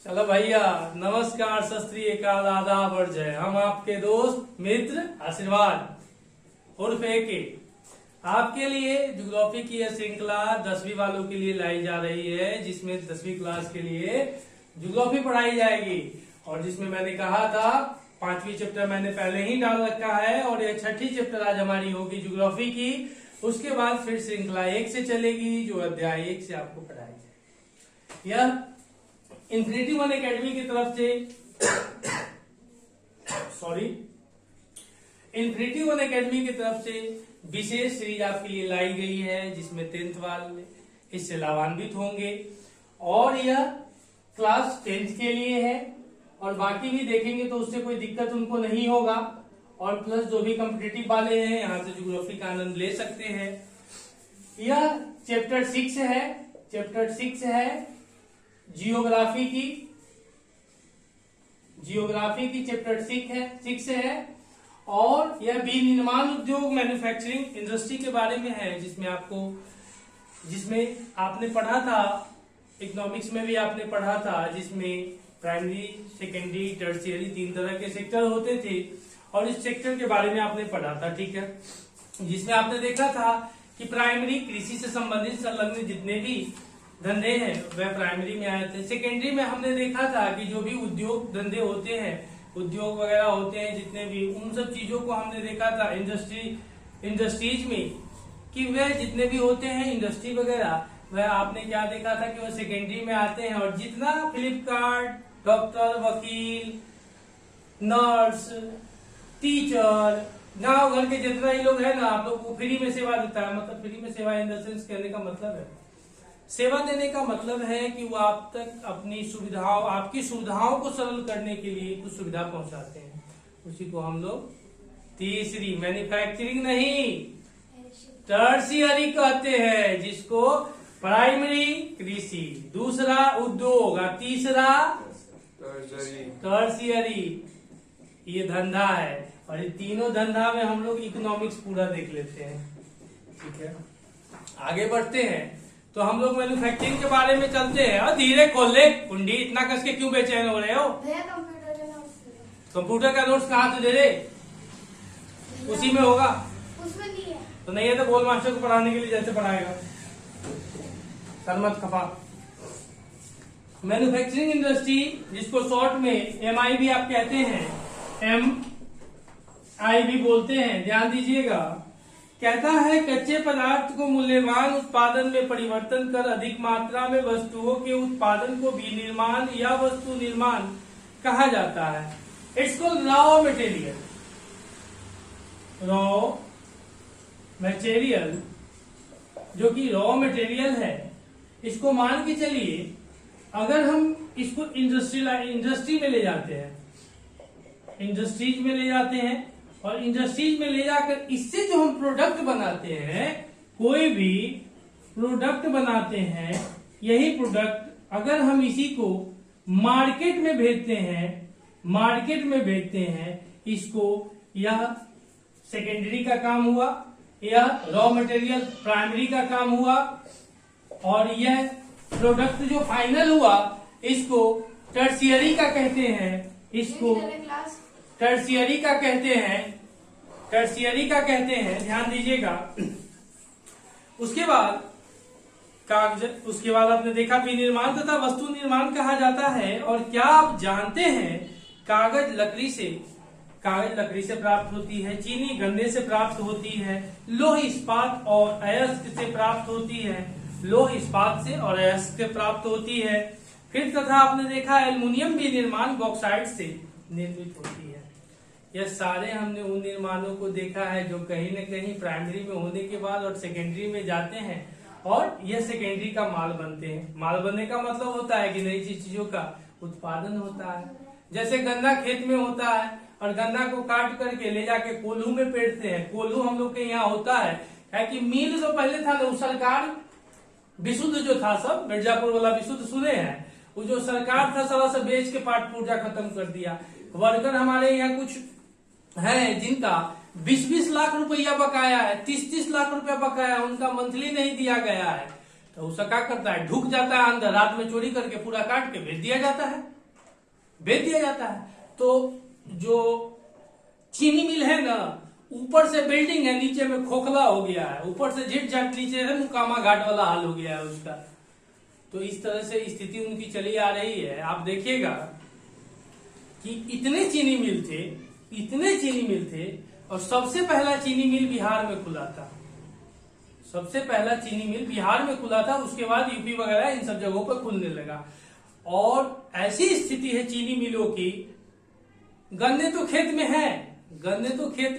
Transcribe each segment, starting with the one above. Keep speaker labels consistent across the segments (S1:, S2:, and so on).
S1: चलो भैया, नमस्कार, सत श्री अकाल, आदाब और जय। हम आपके दोस्त मित्र आशीर्वाद उर्फ एके आपके लिए ज्योग्राफी की यह श्रृंखला 10वीं वालों के लिए लाई जा रही है, जिसमें 10वीं क्लास के लिए ज्योग्राफी पढ़ाई जाएगी। और जिसमें मैंने कहा था 5वीं चैप्टर मैंने पहले ही डाल रखा है और यह 6ठी चैप्टर आज हमारी होगी ज्योग्राफी की। उसके बाद फिर श्रृंखला 1 से चलेगी, जो अध्याय 1 से आपको पढ़ाई जाएगी। यह इन्फिनिटी वन एकेडमी की तरफ से इन्फिनिटी वन एकेडमी की तरफ से विशेष सीरीज आपके लिए लाई गई है, जिसमें 10th वाले इससे लाभान्वित होंगे। और यह क्लास 10th के लिए है और बाकी भी देखेंगे तो उससे कोई दिक्कत उनको नहीं होगा। और प्लस जो भी कॉम्पिटिटिव वाले हैं यहाँ से ज्योग्राफी का आनंद ले सकते हैं। यह चैप्टर 6 है। चैप्टर 6 है जियोग्राफी की चैप्टर 6 है। और यह विनिर्माण उद्योग मैन्युफैक्चरिंग इंडस्ट्री के बारे में है, जिसमें आपने पढ़ा था, इकोनॉमिक्स में भी आपने पढ़ा था, जिसमें प्राइमरी, सेकेंडरी, टर्शियरी 3 तरह के सेक्टर होते थे। और इस सेक्टर के बारे में आपने पढ़ा था, ठीक है, जिसमें आपने देखा था कि प्राइमरी कृषि से संबंधित संलग्न जितने भी धंधे हैं वह प्राइमरी में आए थे। सेकेंडरी में हमने देखा था कि जो भी उद्योग धंधे होते हैं, उद्योग वगैरह होते हैं जितने भी, उन सब चीजों को हमने देखा था इंडस्ट्रीज में, कि वह जितने भी होते हैं इंडस्ट्री वगैरह, वह आपने क्या देखा था कि वह सेकेंडरी में आते हैं। और जितना फ्लिपकार्ट, डॉक्टर, वकील, नर्स, टीचर, गांव घर के जितना ही लोग है ना, आप लोग को फ्री में सेवा देता है। मतलब फ्री में सेवा इन द सेंस कहने का मतलब है, सेवा देने का मतलब है कि वो आप तक अपनी सुविधाओं, आपकी सुविधाओं को सरल करने के लिए कुछ सुविधा पहुंचाते हैं। उसी को हम लोग तीसरी, मैन्युफैक्चरिंग नहीं, टर्शियरी कहते हैं, जिसको प्राइमरी कृषि, दूसरा उद्योग और तीसरा टर्शियरी। ये धंधा है और ये तीनों धंधा में हम लोग इकोनॉमिक्स पूरा देख लेते हैं, ठीक है। आगे बढ़ते हैं तो हम लोग मैन्युफैक्चरिंग के बारे में चलते हैं। और धीरे खोल ले कुंडी, इतना कस के क्यों बेचैन हो रहे हो? कंप्यूटर का नोट्स कहाँ से दे रहे? उसी में होगा,
S2: उसमें नहीं है।
S1: तो नहीं है तो बोल मास्टर को पढ़ाने के लिए जैसे पढ़ाएगा, सर मत खपा। मैन्युफैक्चरिंग इंडस्ट्री, जिसको शॉर्ट में MI भी आप कहते हैं, MI भी बोलते हैं, ध्यान दीजिएगा। कहता है कच्चे पदार्थ को मूल्यवान उत्पादन में परिवर्तन कर अधिक मात्रा में वस्तुओं के उत्पादन को विनिर्माण या वस्तु निर्माण कहा जाता है। It's called raw material. Raw material, जो कि रॉ मटेरियल है, इसको मान के चलिए अगर हम इसको इंडस्ट्री में ले जाते हैं, इंडस्ट्रीज में ले जाते हैं, और इंडस्ट्रीज में ले जाकर इससे जो हम प्रोडक्ट बनाते हैं, कोई भी प्रोडक्ट बनाते हैं, यही प्रोडक्ट अगर हम इसी को मार्केट में भेजते हैं, इसको, यह सेकेंडरी का काम हुआ, यह रॉ मटेरियल प्राइमरी का काम हुआ, और यह प्रोडक्ट जो फाइनल हुआ इसको टर्शियरी का कहते हैं, इसको टर्शियरी का कहते हैं, ध्यान दीजिएगा। उसके बाद आपने देखा विनिर्माण तथा वस्तु निर्माण कहा जाता है। और क्या आप जानते हैं कागज लकड़ी से प्राप्त होती है, चीनी गन्ने से प्राप्त होती है, लौह इस्पात और अयस्क से प्राप्त होती है, लौह इस्पात से और अयस्क से प्राप्त होती है। फिर तथा आपने देखा एल्युमिनियम भी निर्माण बॉक्साइट से निर्मित होती है। यह सारे हमने उन निर्माणों को देखा है जो कहीं न कहीं प्राइमरी में होने के बाद और सेकेंडरी में जाते हैं, और यह सेकेंडरी का माल बनते हैं। माल बनने का मतलब होता है कि नई चीजों का उत्पादन होता है। जैसे गन्ना खेत में होता है और गन्ना को काट करके ले जाके कोल्हू में पेरते हैं। कोल्हू हम लोग के यहाँ होता है कि मिल जो पहले था ना, सरकार विशुद्ध जो था, सब मिर्जापुर वाला विशुद्ध सुने हैं, वो जो सरकार था सारा सब बेच के पाट पूर्जा खत्म कर दिया। वर्कर हमारे यहाँ कुछ है जिनका 20-20 लाख रुपया बकाया है, 30-30 लाख रुपया बकाया है, उनका मंथली नहीं दिया गया है। तो उसका क्या करता है, ढुक जाता है अंदर, रात में चोरी करके पूरा काट के बेच दिया जाता है। तो जो चीनी मिल है ना, ऊपर से बिल्डिंग है, नीचे में खोखला हो गया है, ऊपर से झिट झट, नीचे है मुकामा घाट वाला हाल हो गया है उसका। तो इस तरह से स्थिति उनकी चली आ रही है। आप देखिएगा कि इतने चीनी मिल थे और सबसे पहला चीनी मिल बिहार में खुला था। उसके बाद यूपी वगैरह इन सब जगहों पर खुलने लगा। और ऐसी स्थिति है चीनी मिलों की, गन्ने तो खेत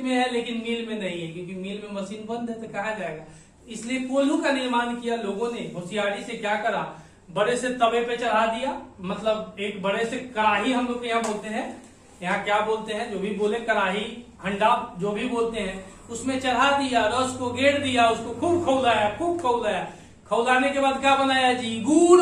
S1: में है लेकिन मिल में नहीं है, क्योंकि मिल में मशीन बंद है तो कहा जाएगा। इसलिए कोल्हू का निर्माण किया लोगों ने होशियारी से। क्या करा, बड़े से तवे पे चढ़ा दिया, मतलब एक बड़े से कढ़ाई हम लोग यहाँ बोलते हैं, यहाँ क्या बोलते हैं, जो भी बोले, कढ़ाई, हंडा, जो भी बोलते हैं, उसमें चढ़ा दिया, रस को गेड़ दिया, उसको खूब खौलाया। खौलाने के बाद क्या बनाया जी, गुड़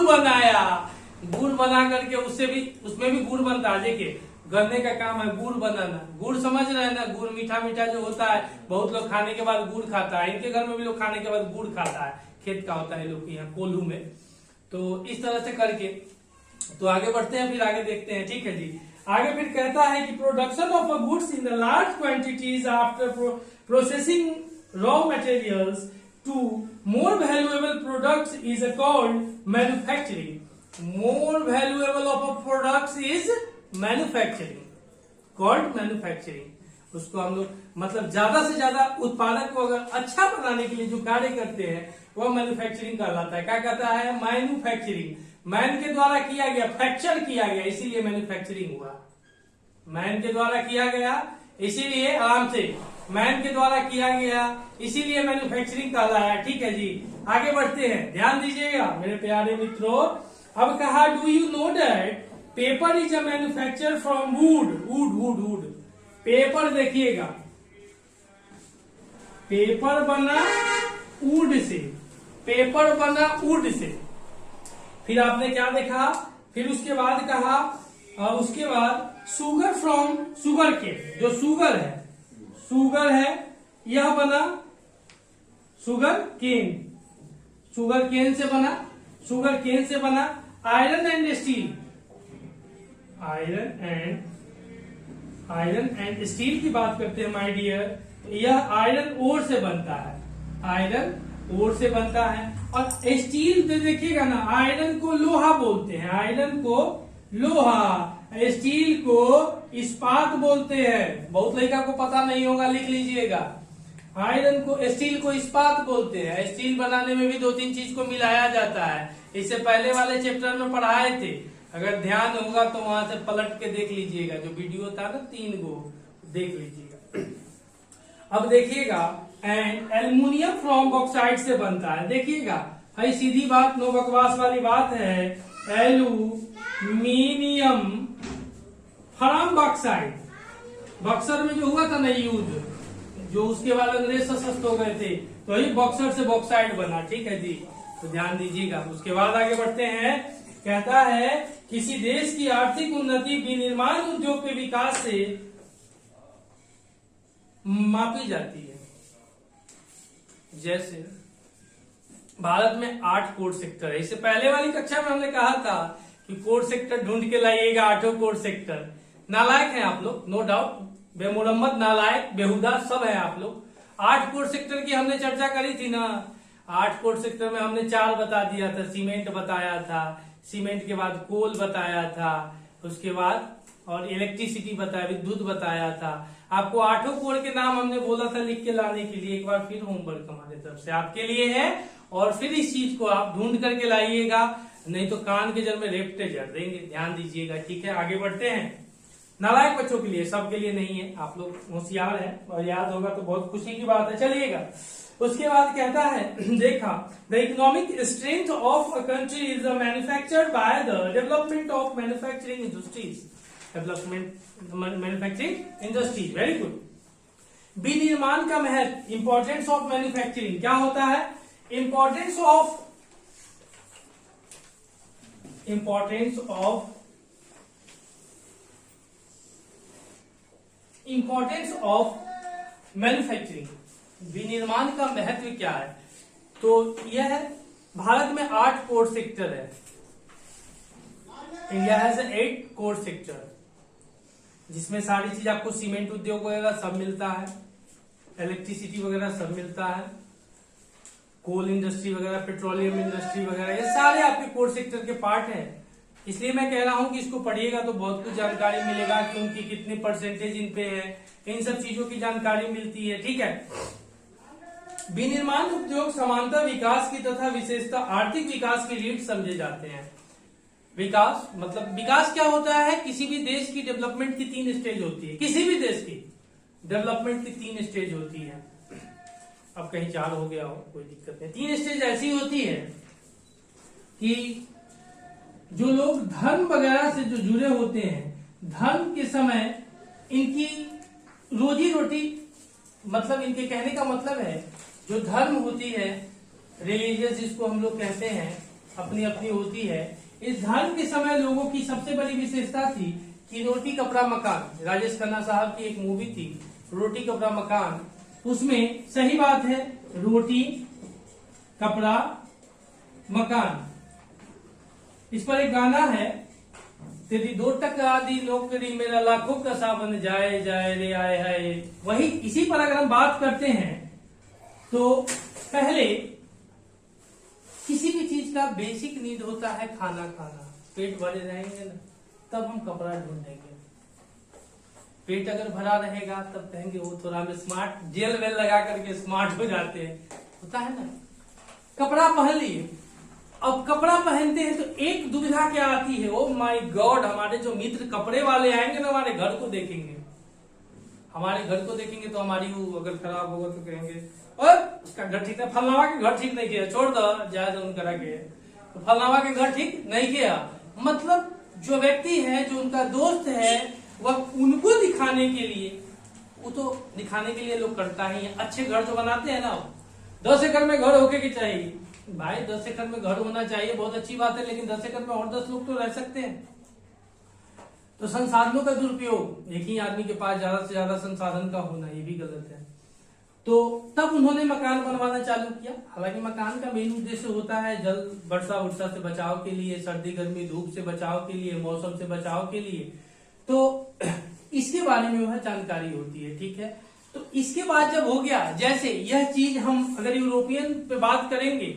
S1: बना करके उसमें भी गुड़ बनता है। देखिए, गन्ने का काम है गुड़ बनाना। गुड़ समझ रहे हैं ना, गुड़ मीठा जो होता है, बहुत लोग खाने के बाद गुड़ खाता है। इनके घर में भी लोग खाने के बाद गुड़ खाता है, खेत का होता है लोग के यहाँ कोल्हू में। तो इस तरह से करके तो आगे बढ़ते हैं, फिर आगे देखते हैं। ठीक है जी, आगे फिर कहता है कि production of a goods in the large quantities after processing raw materials to more valuable products is called manufacturing. More valuable of a products is manufacturing. उसको हम लोग मतलब ज्यादा से ज्यादा उत्पादक को अगर अच्छा बनाने के लिए जो कार्य करते हैं वह मैन्युफैक्चरिंग कहलाता है। क्या कहता है, मैन्युफैक्चरिंग। मैन के द्वारा किया गया, फ्रैक्चर किया गया, इसीलिए मैन्युफैक्चरिंग हुआ। मैन के द्वारा किया गया, इसीलिए आराम से, मैन के द्वारा किया गया, इसीलिए मैन्युफैक्चरिंग कहलाया। ठीक है जी, आगे बढ़ते हैं, ध्यान दीजिएगा मेरे प्यारे मित्रों। अब कहा, do you know that paper is a manufacture from would. Paper देखिएगा, पेपर बना वुड से। फिर आपने क्या देखा, फिर उसके बाद कहा, उसके बाद शुगर फ्रॉम शुगर केन। जो शुगर है यह बना शुगर केन से बना आयरन एंड स्टील की बात करते हैं माय डियर। यह आयरन ओर से बनता है। और स्टील तो देखिएगा ना, आयरन को लोहा बोलते हैं, स्टील को इस्पात बोलते हैं। बहुत लड़का को पता नहीं होगा, लिख लीजिएगा। स्टील को इस्पात बोलते हैं। स्टील बनाने में भी 2-3 चीज को मिलाया जाता है। इससे पहले वाले चैप्टर में पढ़ाए थे, अगर ध्यान होगा तो वहां से पलट के देख लीजिएगा, जो वीडियो था ना 3 गो, देख लीजिएगा। अब देखिएगा, एंड एल्युमिनियम फ्रॉम बॉक्साइट से बनता है। देखिएगा भाई, सीधी बात, नो बकवास वाली बात है। Aluminium from bauxite. बक्सर में जो हुआ था ना युद्ध, जो उसके बाद अंग्रेज सशक्त हो गए थे, तो वही बॉक्सर से बॉक्साइट बना। ठीक है जी, तो ध्यान दीजिएगा। उसके बाद आगे बढ़ते हैं, कहता है किसी देश की आर्थिक उन्नति विनिर्माण उद्योग के विकास से मापी जाती है। जैसे भारत में 8 कोर सेक्टर है। इससे पहले वाली कक्षा में हमने कहा था कि कोर सेक्टर ढूंढ के लाइएगा, 8 कोर सेक्टर। नालायक हैं आप लोग, नो डाउट, बेमुरम्मत, नालायक, बेहुदा सब है आप लोग। 8 कोर सेक्टर की हमने चर्चा करी थी ना। 8 कोर सेक्टर में हमने 4 बता दिया था। सीमेंट बताया था, सीमेंट के बाद कोल बताया था, उसके बाद और इलेक्ट्रिसिटी बताया, विद्युत बताया था। आपको 8 कोर के नाम हमने बोला था लिख के लाने के लिए। एक बार फिर होमवर्क हमारे तरफ से आपके लिए है, और फिर इस चीज को आप ढूंढ करके लाइएगा, नहीं तो कान के जल में रेपटे जड़ देंगे। ध्यान दीजिएगा, ठीक है। आगे बढ़ते हैं। नालायक बच्चों के लिए, सबके लिए नहीं है, आप लोग होशियार हैं और याद होगा तो बहुत खुशी की बात है। चलिएगा, उसके बाद कहता है, देखा, the economic strength of a country is manufactured by the development of manufacturing industries. Manufacturing industries, very good. विनिर्माण का महत्व, इंपॉर्टेंस ऑफ मैन्युफैक्चरिंग क्या होता है? इंपॉर्टेंस ऑफ मैन्युफैक्चरिंग, विनिर्माण का महत्व क्या है? तो यह है भारत में 8 कोर सेक्टर है। इंडिया हैज 8 कोर सेक्टर, जिसमें सारी चीज आपको सीमेंट उद्योग वगैरह सब मिलता है, इलेक्ट्रिसिटी वगैरह सब मिलता है, कोल इंडस्ट्री वगैरह, पेट्रोलियम इंडस्ट्री वगैरह, ये सारे आपके कोर सेक्टर के पार्ट हैं। इसलिए मैं कह रहा हूं कि इसको पढ़िएगा तो बहुत कुछ जानकारी मिलेगा कि उनकी कितनी परसेंटेज इन पे है, इन सब चीजों की जानकारी मिलती है। ठीक है। विनिर्माण उद्योग समांतर विकास की तथा विशेषता आर्थिक विकास की रीढ़ समझे जाते हैं। विकास मतलब विकास क्या होता है? किसी भी देश की डेवलपमेंट की 3 स्टेज होती है। किसी भी देश की डेवलपमेंट की 3 स्टेज होती है। अब कहीं 4 हो गया हो कोई दिक्कत नहीं। 3 स्टेज ऐसी होती है कि जो लोग धर्म वगैरह से जो जुड़े होते हैं, धर्म के समय इनकी रोजी रोटी, मतलब इनके कहने का मतलब है जो धर्म होती है, रिलीजियस जिसको हम लोग कहते हैं, अपनी अपनी होती है। इस धर्म के समय लोगों की सबसे बड़ी विशेषता थी कि रोटी कपड़ा मकान। राजेश खन्ना साहब की एक मूवी थी रोटी कपड़ा मकान, उसमें सही बात है रोटी कपड़ा मकान। इस पर एक गाना है, तेरी 2 टका दी नौकरी मेरा लाखों का सावन जाए जाए रे आए है। वही इसी पर अगर हम बात करते हैं तो पहले किसी भी चीज का बेसिक नीड होता है खाना खाना। पेट भरे रहेंगे ना तब हम कपड़ा ढूंढेंगे। पेट अगर भरा रहेगा तब कहेंगे वो थोड़ा हमें स्मार्ट जेल वेल लगा करके स्मार्ट हो जाते हैं, होता है ना। कपड़ा पहन लिए, अब कपड़ा पहनते हैं तो एक दुविधा क्या आती है, ओ माय गॉड, हमारे जो मित्र कपड़े वाले आएंगे ना हमारे घर को देखेंगे, हमारे घर को देखेंगे तो हमारी वो अगर खराब होगा तो कहेंगे और उसका घर ठीक है, फलनावा के घर ठीक नहीं किया, छोड़ दो जाए उनका के, तो फलनावा के घर ठीक नहीं किया। मतलब जो व्यक्ति है, जो उनका दोस्त है, वह उनको दिखाने के लिए, वो तो दिखाने के लिए लोग करता ही है। अच्छे घर जो बनाते हैं ना, 10 एकड़ में घर होके की चाहिए भाई, 10 एकड़ में घर होना चाहिए, बहुत अच्छी बात है, लेकिन 10 एकड़ में और 10 लोग तो रह सकते हैं। तो संसाधनों का दुरुपयोग, एक ही आदमी के पास ज्यादा से ज्यादा संसाधन का होना, ये भी गलत है। तो तब उन्होंने मकान बनवाना चालू किया। हालांकि मकान का मेन उद्देश्य होता है जल वर्षा वर्षा से बचाव के लिए, सर्दी गर्मी धूप से बचाव के लिए, मौसम से बचाव के लिए। तो इसके बारे में वह जानकारी होती है। ठीक है। तो इसके बाद जब हो गया, जैसे यह चीज हम अगर यूरोपियन पे बात करेंगे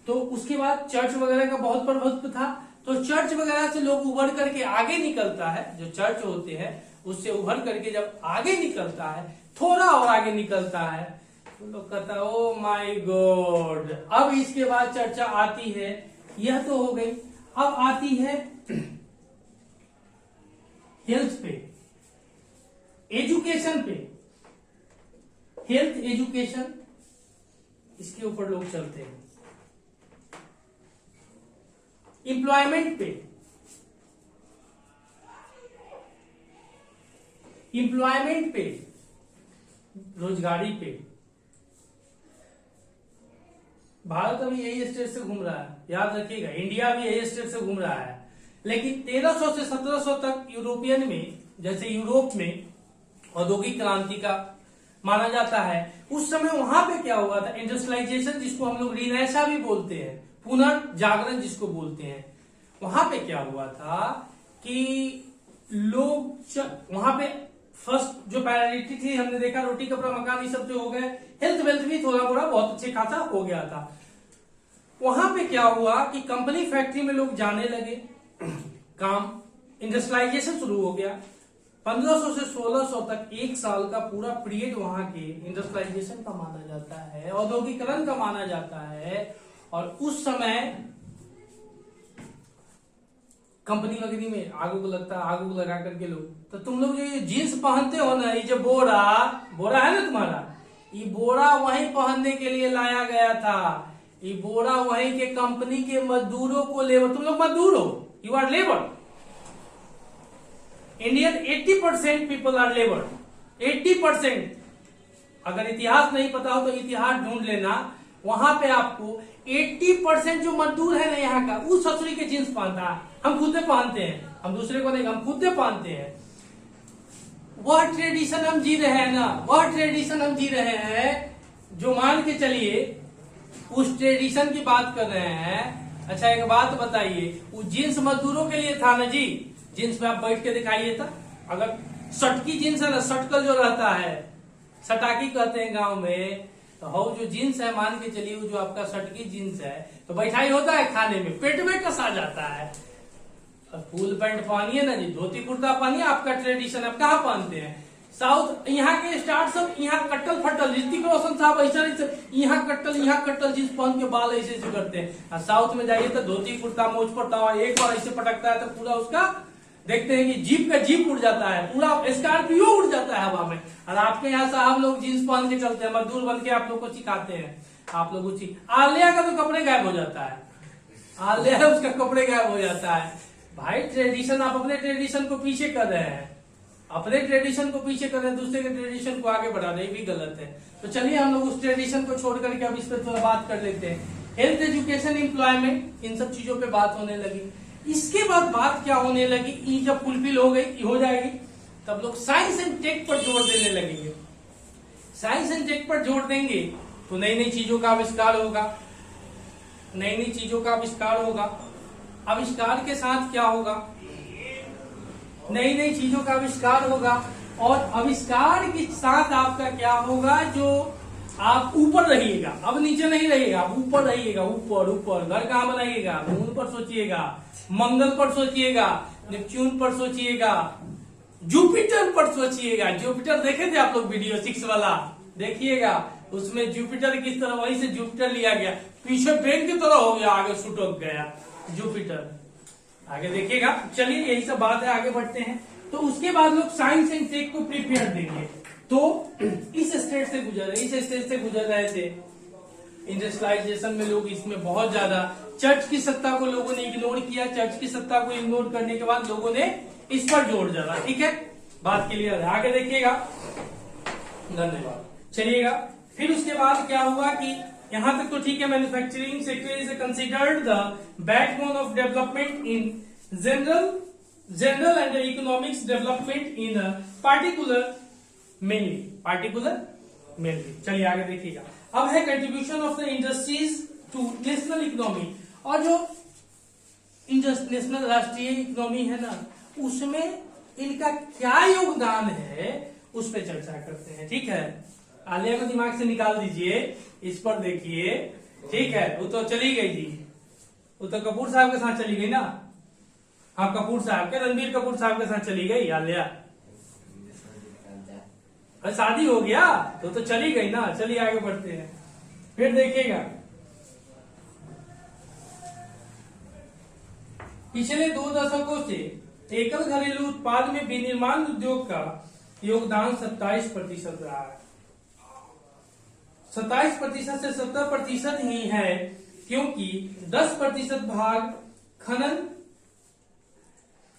S1: तो उसके बाद चर्च वगैरह का बहुत प्रभुत्व था। तो चर्च वगैरह से लोग उभर करके आगे निकलता है, जो चर्च होते हैं उससे उभर करके जब आगे निकलता है, थोड़ा और आगे निकलता है, तो लोग कहता है ओ माय गॉड। अब इसके बाद चर्चा आती है, यह तो हो गई, अब आती है हेल्थ पे, एजुकेशन पे, हेल्थ एजुकेशन, इसके ऊपर लोग चलते हैं। एम्प्लॉयमेंट पे, एम्प्लॉयमेंट पे, रोजगारी पे। भारत अभी यही स्टेट से घूम रहा है, याद रखिएगा, इंडिया भी यही स्टेट से घूम रहा है। लेकिन 1300 से 1700 तक यूरोपियन में, जैसे यूरोप में औद्योगिक क्रांति का माना जाता है, उस समय वहां पे क्या हुआ था, इंडस्ट्रियलाइजेशन जिसको हम लोग रिनेसा भी बोलते हैं, पुनर्जागरण जिसको बोलते हैं। वहां पे क्या हुआ था कि लोग वहां पे फर्स्ट जो प्रायोरिटी थी, हमने देखा रोटी कपड़ा मकान ये सब जो हो गए, हेल्थ वेल्थ भी थोड़ा मोड़ा बहुत अच्छे खासा हो गया था। वहां पे क्या हुआ कि कंपनी फैक्ट्री में लोग जाने लगे, काम, इंडस्ट्रियलाइजेशन शुरू हो गया। 1500 से 1600 तक 1 साल का पूरा पीरियड वहां के इंडस्ट्रियलाइजेशन का माना जाता है, औद्योगिकरण का माना जाता है। और उस समय कंपनी वगैरह में आगू को लगता है, आगू को लगा करके लोग, तो तुम लोग जो ये जीन्स पहनते हो ना, ये जो बोरा है ना तुम्हारा, ये बोरा वहीं पहनने के लिए लाया गया था। ये बोरा वहीं के कंपनी के मजदूरों को लेबर, तुम लोग मजदूर हो, you are labour. Indian 80% people are labour, 80%। अगर इतिहास नहीं पता हो तो इतिहास ढूंढ लेना, वहां पे आपको 80% जो मजदूर है ना यहाँ का, उस ससुरी के जींस पहनता है। हम खुद से पहनते हैं, हम दूसरे को नहीं, हम खुद से पहनते हैं। वह ट्रेडिशन हम जी रहे हैं ना, वह ट्रेडिशन हम जी रहे हैं जो मान के चलिए उस ट्रेडिशन की बात कर रहे हैं। अच्छा एक बात बताइए, वो जींस मजदूरों के लिए था ना जी, जींस में आप बैठ के दिखाइए था। अगर सटकी जींस है ना, सटकल जो रहता है, सटाकी कहते हैं गांव में, तो हो जो जींस है मान के चलिए, वो जो आपका सटकी जींस है तो बैठाई होता है खाने में, पेट में कसा जाता है। फुल पैंट पहनिए ना जी, धोती कुर्ता पहनिए, आपका ट्रेडिशन आप कहाँ पहनते हैं? साउथ यहाँ के स्टार्ट सब यहाँ कट्टल फट्टल, ऋतिक रोशन साहब ऐसा यहाँ कट्टल जींस पहन के बाल ऐसे ऐसे करते हैं। और साउथ में जाइए तो धोती कुर्ता मोच पर तवा, एक बार ऐसे पटकता है तो पूरा उसका देखते हैं कि जीप का जीप उड़ जाता है, पूरा स्कॉर्पियो उड़ जाता है हवा में। और आपके यहाँ साहब लोग जींस पहन के चलते हैं, मजदूर बन के आप लोग को सिखाते हैं। आप लोग आलिया का तो कपड़े गायब हो जाता है, आलिया उसका कपड़े गायब हो जाता है। भाई ट्रेडिशन, आप अपने ट्रेडिशन को पीछे कर रहे हैं, अपने ट्रेडिशन को पीछे कर रहे हैं, दूसरे के ट्रेडिशन को आगे बढ़ा रहे हैं, भी गलत है। तो चलिए हम लोग उस ट्रेडिशन को छोड़ करके अब इस पर थोड़ा बात कर लेते हैं। हेल्थ, एजुकेशन, एम्प्लॉयमेंट, इन सब चीजों पे बात होने लगी। इसके बाद बात क्या होने लगी, ये जब फुलफिल हो गई, हो जाएगी, तब लोग साइंस एंड टेक पर जोर देने लगेंगे। साइंस एंड टेक पर जोर देंगे तो नई नई चीजों का आविष्कार होगा, नई नई चीजों का आविष्कार होगा। आविष्कार के साथ क्या होगा, नई नई चीजों का आविष्कार होगा, और आविष्कार के साथ आपका क्या होगा, जो आप ऊपर रहिएगा, अब नीचे नहीं रहिएगा, आप ऊपर रहिएगा, ऊपर ऊपर। घर कहाँ बनाइएगा, मून पर सोचिएगा, मंगल पर सोचिएगा, नेपच्यून पर सोचिएगा, जुपिटर पर सोचिएगा। जुपिटर देखे थे आप लोग वीडियो 6 वाला, देखिएगा उसमें जुपिटर किस तरह, वहीं से जुपिटर लिया गया, पीछे पेन की तरह हो गया, आगे सुटक गया जुपिटर, आगे देखिएगा। चलिए यही सब बात है, आगे बढ़ते हैं। तो उसके बाद लोग साइंस एंड टेक को प्रिपेयर देंगे। तो इस स्टेज से गुजर रहे थे। इंडस्ट्रियलाइजेशन में लोग इसमें बहुत ज्यादा, चर्च की सत्ता को लोगों ने इग्नोर किया, चर्च की सत्ता को इग्नोर करने के बाद लोगों ने इस पर जोर डाला। ठीक है, बात क्लियर है, आगे देखिएगा। धन्यवाद। चलिएगा, फिर उसके बाद क्या हुआ कि यहां तक तो ठीक है, manufacturing sector is considered the backbone of development in general and economics development in particular mainly. चलिए आगे देखिएगा। अब है contribution of the industries to national economy, और जो नेशनल राष्ट्रीय इकोनॉमी है ना, उसमें इनका क्या योगदान है, उस पर चर्चा करते हैं। ठीक है, आलिया को दिमाग से निकाल दीजिए, इस पर देखिए। ठीक है, वो तो चली गई जी, वो तो कपूर साहब के साथ चली गई ना। हाँ, कपूर साहब के, रणबीर कपूर साहब के साथ चली गई आलिया। शादी हो गया तो चली गई ना। चलिए आगे बढ़ते हैं, फिर देखिएगा। पिछले 2 दशकों से एकल घरेलू उत्पाद में विनिर्माण उद्योग का योगदान 27% रहा है। 27% से 70% ही है, क्योंकि 10% भाग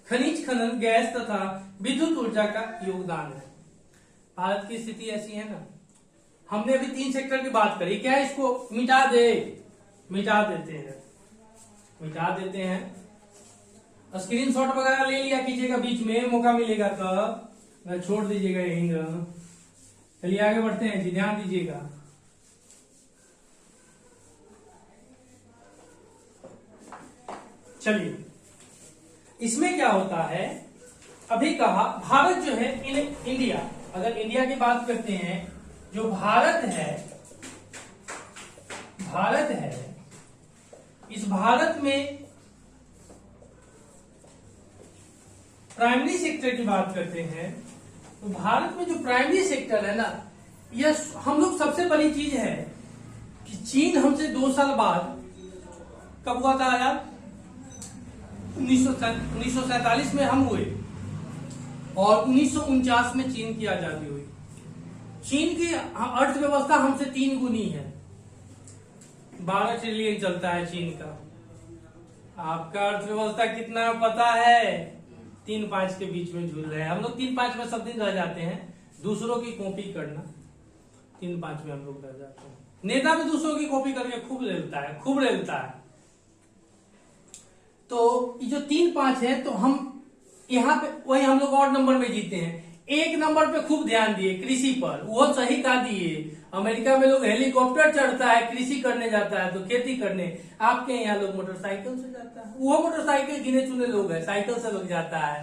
S1: खनिज खनन, गैस तथा विद्युत ऊर्जा का योगदान है। भारत की स्थिति ऐसी है ना, हमने अभी 3 सेक्टर की बात करी, क्या इसको मिटा देते हैं। स्क्रीनशॉट वगैरह ले लिया कीजिएगा, बीच में मौका मिलेगा तो छोड़ दीजिएगा यहीं। चलिए आगे बढ़ते हैं जी, ध्यान दीजिएगा। चलिए, इसमें क्या होता है, अभी कहा भारत जो है, इंडिया, अगर इंडिया की बात करते हैं, जो भारत है, इस भारत में प्राइमरी सेक्टर की बात करते हैं, तो भारत में जो प्राइमरी सेक्टर है ना, यह हम लोग सबसे बड़ी चीज है कि चीन हमसे 2 साल बाद, कब हुआ था यार, 1947 में हम हुए, और 1949 में चीन की आजादी हुई। चीन की अर्थव्यवस्था हमसे 3 गुनी है, 12 ट्रिलियन चलता है चीन का। आपका अर्थव्यवस्था कितना पता है? 3-5 के बीच में झूल रहे हैं हम लोग। 3-5 में सब दिन रह जाते हैं, दूसरों की कॉपी करना, 3-5 में हम लोग रह जाते हैं। नेता भी दूसरों की कॉपी करके खूब रेलता है। तो ये जो 3-5 है, तो हम यहाँ पे वही हम लोग और नंबर में जीते हैं। एक नंबर पे खूब ध्यान दिए कृषि पर, वो सही कहा दिए। अमेरिका में लोग हेलीकॉप्टर चढ़ता है कृषि करने जाता है, तो खेती करने। आपके यहाँ लोग मोटरसाइकिल से जाता है, वो मोटरसाइकिल गिने चुने लोग है, साइकिल से लोग जाता है।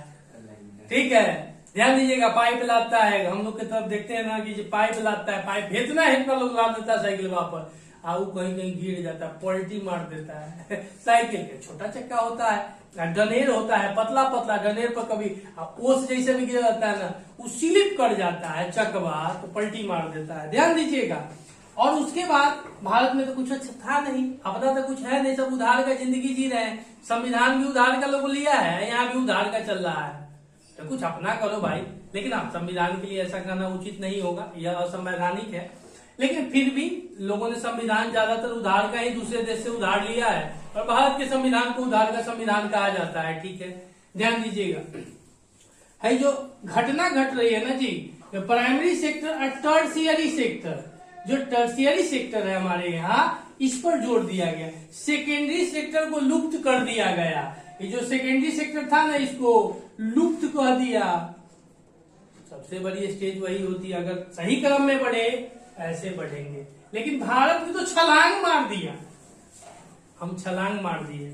S1: ठीक है, ध्यान दीजिएगा। पाइप लाता है, हम लोग की तरफ देखते हैं ना कि पाइप लाता है, पाइप इतना लोग ला देता है साइकिल पर, वो कहीं कहीं गिर जाता है, पलटी मार देता है। साइकिल के छोटा चक्का होता है, डनेर होता है पतला पतला, डनेर पर कभी ओस जैसे भी गिर जाता है ना, वो स्लिप कर जाता है चकवा, तो पलटी मार देता है। ध्यान दीजिएगा। और उसके बाद भारत में तो कुछ अच्छा था नहीं, अपना तो कुछ है नहीं, सब उधार का जिंदगी जी रहे हैं। संविधान भी उधार का लोग लिया है, यहाँ भी उधार का चल रहा है, तो कुछ अपना करो भाई। लेकिन आप संविधान के लिए ऐसा करना उचित नहीं होगा, यह असंवैधानिक है। लेकिन फिर भी लोगों ने संविधान ज्यादातर उधार का ही दूसरे देश से उधार लिया है, और भारत के संविधान को उधार का संविधान कहा जाता है। ठीक है, ध्यान दीजिएगा। है जो घटना घट रही है ना जी, प्राइमरी सेक्टर और टर्शियरी सेक्टर, जो टर्शियरी सेक्टर है हमारे यहाँ, इस पर जोर दिया गया। सेकेंडरी सेक्टर को लुप्त कर दिया गया। ये जो सेकेंडरी सेक्टर था ना, इसको लुप्त कर दिया। सबसे बड़ी स्टेज वही होती है, अगर सही क्रम में बढ़े ऐसे बढ़ेंगे। लेकिन भारत ने तो छलांग मार दिया, हम छलांग मार दिए।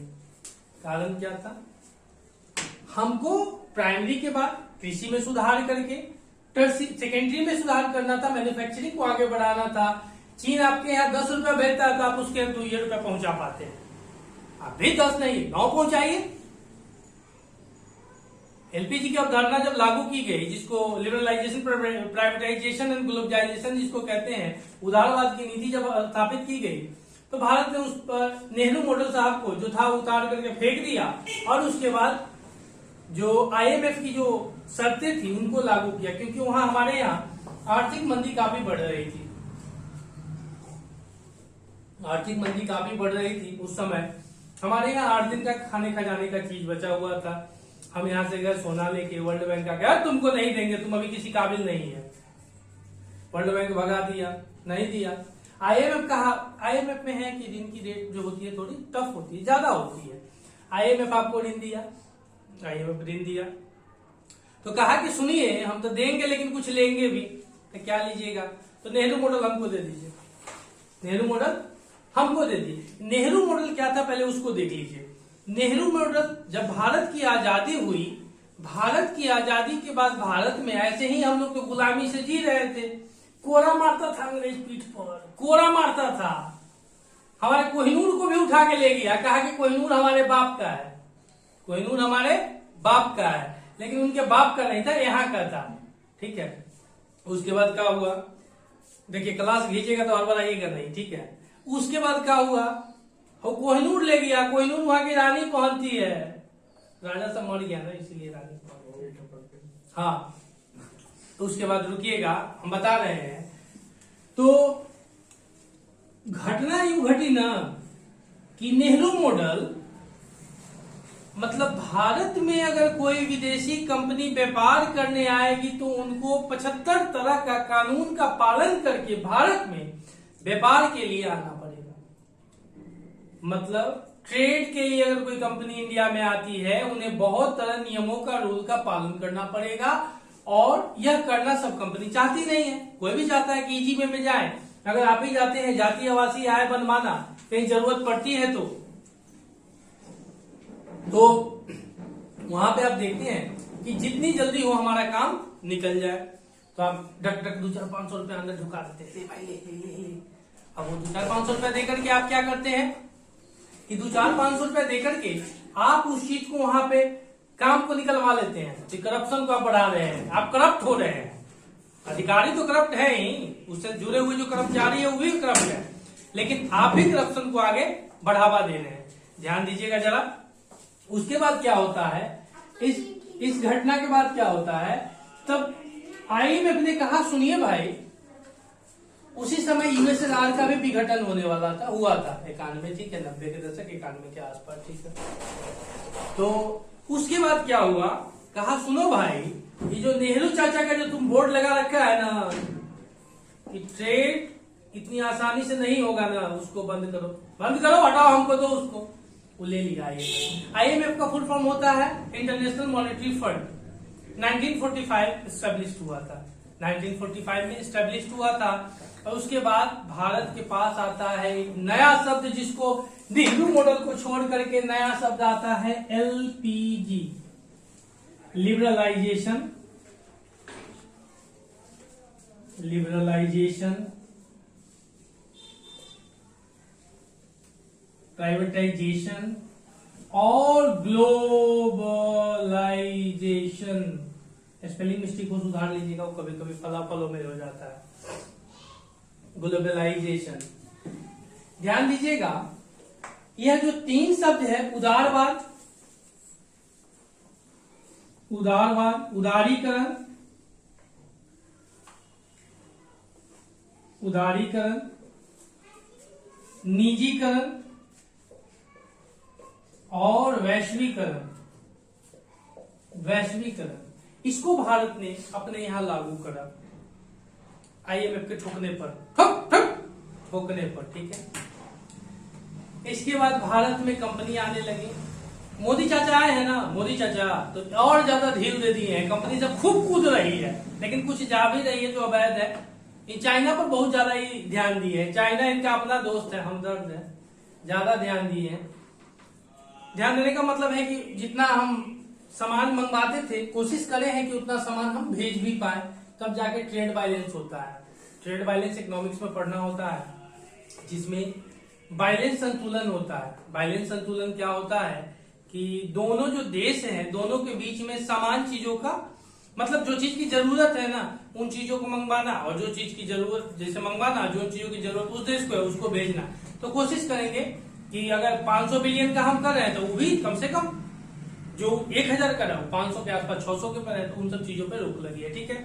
S1: कारण क्या था? हमको प्राइमरी के बाद कृषि में सुधार करके सेकेंडरी में सुधार करना था, मैन्युफैक्चरिंग को आगे बढ़ाना था। चीन आपके यहाँ 10 रुपया भेजता है, तो आप उसके यहाँ 2 रुपया पहुंचा पाते हैं। आप भी 10 नहीं 9 पहुंचाइए। एलपीजी की अवधारणा जब लागू की गई, जिसको लिबरलाइजेशन, प्राइवेटाइजेशन एंड ग्लोबलाइजेशन जिसको कहते हैं, उदारवाद की नीति जब स्थापित की गई, तो भारत ने उस पर नेहरू मॉडल साहब को जो था उतार करके फेंक दिया, और उसके बाद जो आईएमएफ की जो शर्तें थी उनको लागू किया। क्योंकि वहां हमारे यहाँ आर्थिक मंदी काफी बढ़ रही थी, आर्थिक मंदी काफी बढ़ रही थी उस समय। हमारे यहाँ 8 दिन का खाने खजाने का चीज बचा हुआ था। हम यहाँ से गए सोना लेके, वर्ल्ड बैंक का क्या तुमको नहीं देंगे, तुम अभी किसी काबिल नहीं है। वर्ल्ड बैंक भगा दिया, नहीं दिया। आईएमएफ कहा, आईएमएफ में है कि ऋण की रेट जो होती है थोड़ी टफ होती है, ज्यादा होती है। आईएमएफ आपको ऋण दिया, आईएमएफ ऋण दिया, तो कहा कि सुनिए हम तो देंगे लेकिन कुछ लेंगे भी, तो क्या लीजिएगा? तो नेहरू मॉडल हमको दे दीजिए, नेहरू मॉडल हमको दे दीजिए। नेहरू मॉडल क्या था पहले उसको देख लीजिए। नेहरू मॉडल, जब भारत की आजादी हुई, भारत की आजादी के बाद भारत में ऐसे ही हम लोग तो गुलामी से जी रहे थे। कोरा मारता था अंग्रेज पीठ पर, कोरा मारता था। हमारे कोहिनूर को भी उठा के ले गया, कहा कि कोहिनूर हमारे बाप का है, कोहिनूर हमारे बाप का है। लेकिन उनके बाप का नहीं था, यहाँ का था। ठीक है, उसके बाद क्या हुआ? देखिए क्लास खींचेगा तो हर बार आइएगा नहीं, ठीक है। उसके बाद क्या हुआ? वो कोहिनूर ले गया, कोहिनूर वहां की रानी पहुंचती है, राजा सब मर गया ना, इसीलिए रानी पहुंचती। हाँ, तो उसके बाद रुकिएगा, हम बता रहे हैं। तो घटना यूं घटी ना कि नेहरू मॉडल, मतलब भारत में अगर कोई विदेशी कंपनी व्यापार करने आएगी तो उनको 75 तरह का कानून का पालन करके भारत में व्यापार के लिए आना पड़ेगा। मतलब ट्रेड के लिए अगर कोई कंपनी इंडिया में आती है, उन्हें बहुत तरह नियमों का, रूल का पालन करना पड़ेगा। और यह करना सब कंपनी चाहती नहीं है। कोई भी चाहता है कि इजी वे में जाए। अगर आप ही जाते हैं जाति आवासीय आय बनवाना, कहीं जरूरत पड़ती है तो वहां पे आप देखते हैं कि जितनी जल्दी हो हमारा काम निकल जाए, तो आप डक डक 200-500 रुपया अंदर झुका देते हैं, ले भाई ले। अब वो 200-500 रुपया देकर के आप क्या करते हैं कि 200-500 रुपया देकर के आप उस चीज को वहां पे काम को निकलवा लेते हैं। तो करप्शन को आप बढ़ा रहे हैं, आप करप्ट हो रहे हैं। अधिकारी तो करप्ट है ही, उससे जुड़े हुए जो कर्मचारी है वो भी करप्ट है, लेकिन आप भी करप्शन को आगे बढ़ावा दे रहे हैं। ध्यान दीजिएगा जरा। उसके बाद क्या होता है, इस घटना के बाद क्या होता है, तब आईएमएफ ने कहा सुनिए भाई, उसी समय यूएसएसआर का भी विघटन होने वाला था, हुआ था 91, ठीक है, 90 के दशक 91 के आसपास, ठीक है। तो उसके बाद क्या हुआ, कहा सुनो भाई, ये जो नेहरू चाचा का जो तुम बोर्ड लगा रखा है ना कि ट्रेड इतनी आसानी से नहीं होगा ना, उसको बंद करो, बंद करो, हटाओ, हमको दो उसको। वो ले लिया आईएमएफ का फुल फॉर्म होता है इंटरनेशनल मॉनेटरी फंड। 1945 स्टेब्लिश हुआ था, 1945 में स्टेब्लिश हुआ था। और उसके बाद भारत के पास आता है एक नया शब्द, जिसको नेहरू मॉडल को छोड़ करके नया शब्द आता है एलपीजी, लिबरलाइजेशन, प्राइवेटाइजेशन और ग्लोबलाइजेशन। स्पेलिंग मिस्टेक को सुधार लीजिएगा, वो कभी कभी फलाफलों में हो जाता है। ग्लोबलाइजेशन, ध्यान दीजिएगा, यह जो तीन शब्द है, उदारवाद, उदारीकरण, निजीकरण और वैश्वीकरण, इसको भारत ने अपने यहां लागू करा आईएमएफ के ठोकने पर, ठीक है। इसके बाद भारत में कंपनी आने लगी। मोदी चाचा आए हैं ना, मोदी चाचा तो और ज्यादा ढील दे दिए हैं, कंपनी सब खूब कूद रही है, लेकिन कुछ जा भी रही है जो अवैध है। ये चाइना पर बहुत ज्यादा ही ध्यान दिए है, चाइना इनका अपना दोस्त है, हमदर्द है, ज्यादा ध्यान दिए हैं। ध्यान देने का मतलब है कि जितना हम सामान मंगवाते थे, कोशिश करें हैं कि उतना सामान हम भेज भी पाए, तब जाके ट्रेड बैलेंस होता है। ट्रेड बैलेंस इकोनॉमिक्स में पढ़ना होता है, जिसमें बैलेंस संतुलन होता है। बैलेंस संतुलन क्या होता है कि दोनों जो देश हैं, दोनों के बीच में समान चीजों का, मतलब जो चीज की जरूरत है ना, उन चीजों को मंगवाना, और जो चीज की जरूरत जैसे मंगवाना, जो चीजों की जरूरत उस देश को है उसको भेजना। तो कोशिश करेंगे कि अगर 500 बिलियन का हम कर रहे हैं तो वो भी कम से कम जो 1000 का रहा, 500 के आसपास 600 के पर है, तो उन सब चीजों पर रोक लगी है, ठीक है।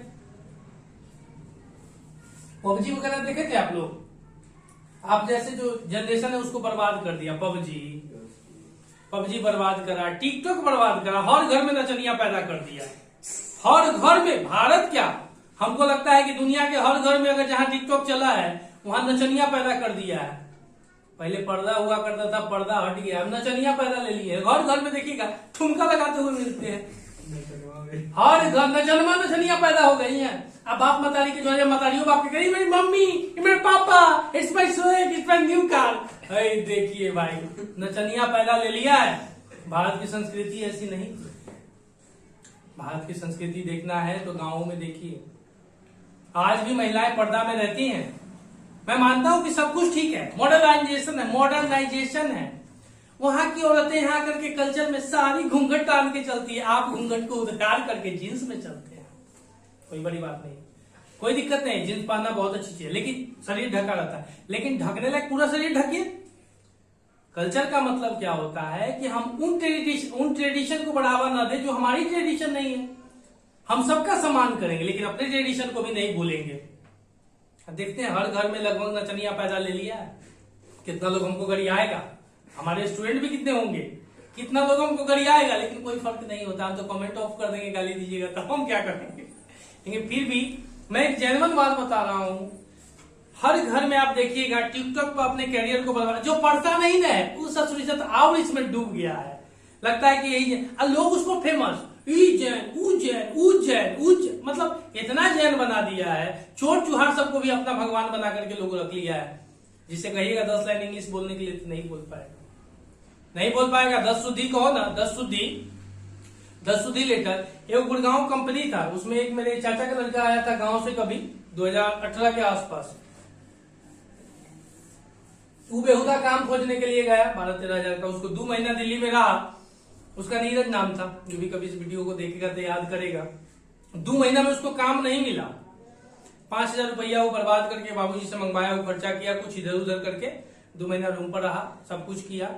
S1: पबजी वगैरह देखे थे आप लोग? आप जैसे जो जनरेशन है उसको बर्बाद कर दिया, पबजी बर्बाद करा, टिकटॉक बर्बाद करा, हर घर में नचनिया पैदा कर दिया, हर घर में। भारत क्या, हमको लगता है कि दुनिया के हर घर में अगर जहां टिकटॉक चला है वहां नचनिया पैदा कर दिया है। पहले पर्दा हुआ करता था, पर्दा हट गया, अब नचनिया पैदा ले लिए, घर घर में देखिएगा ठुमका लगाते हुए मिलते हैं, हर घर नचनिया पैदा हो गई है। अब बाप मतारी के जो है, मतारियों बाप के कही, मेरी मम्मी, मेरे पापा, it's my swag, it's my new car. देखिए भाई, नचनिया पैदा ले लिया है। भारत की संस्कृति ऐसी नहीं। भारत की संस्कृति देखना है तो गांवों में देखिए, आज भी महिलाएं पर्दा में रहती हैं। मैं मानता हूं कि सब कुछ ठीक है, मॉडर्नाइजेशन है। वहां की औरतें यहाँ करके कल्चर में सारी घूंघट टान के चलती है, आप घूंघट को उतार करके जींस में चलते हैं, कोई बड़ी बात नहीं, कोई दिक्कत नहीं। जींस पहनना बहुत अच्छी चीज है, लेकिन शरीर ढका रहता है, लेकिन ढकने लायक पूरा शरीर ढकिए। कल्चर का मतलब क्या होता है कि हम उन ट्रेडिशन को बढ़ावा ना दे जो हमारी ट्रेडिशन नहीं है। हम सबका सम्मान करेंगे, लेकिन अपने ट्रेडिशन को भी नहीं भूलेंगे। देखते हैं हर घर में लगभग नचनिया पैदा ले लिया है। कितना लोग हमको गरियाएगा, हमारे स्टूडेंट भी कितने होंगे, कितना लोग हमको गरियाएगा, लेकिन कोई फर्क नहीं होता। हम तो कमेंट ऑफ कर देंगे, गाली दीजिएगा तो हम क्या करेंगे। लेकिन फिर भी मैं एक जेन्युइन बात बता रहा हूं, हर घर में आप देखिएगा टिकटॉक पर अपने कैरियर को बर्बाद, जो पढ़ता नहीं ना है उस और इसमें डूब गया है, लगता है कि यही है। लोग उसको फेमस उज्जैन, मतलब इतना जैन बना दिया है, चोर चुहार सबको भी अपना भगवान बना करके लोग रख लिया है। जिसे कहिएगा 10 लाइन इंग्लिश बोलने के लिए तो नहीं बोल पाएगा, 10 शुद्धि कहो ना, 10 शुद्धि लेटर। एक गुड़गांव कंपनी था, उसमें एक मेरे चाचा का लड़का आया था गांव से, कभी 2018 के आसपास। वो बेहुदा काम खोजने के लिए गया, 12-13 हजार का। उसको 2 महीना दिल्ली में रहा, उसका नीरज नाम था, जो भी कभी इस वीडियो को देखेगा तो याद करेगा। 2 महीना में उसको काम नहीं मिला, 5000 रुपया वो बर्बाद करके बाबूजी से मंगवाया, वो खर्चा किया, कुछ इधर उधर करके 2 महीना रूम पर रहा, सब कुछ किया।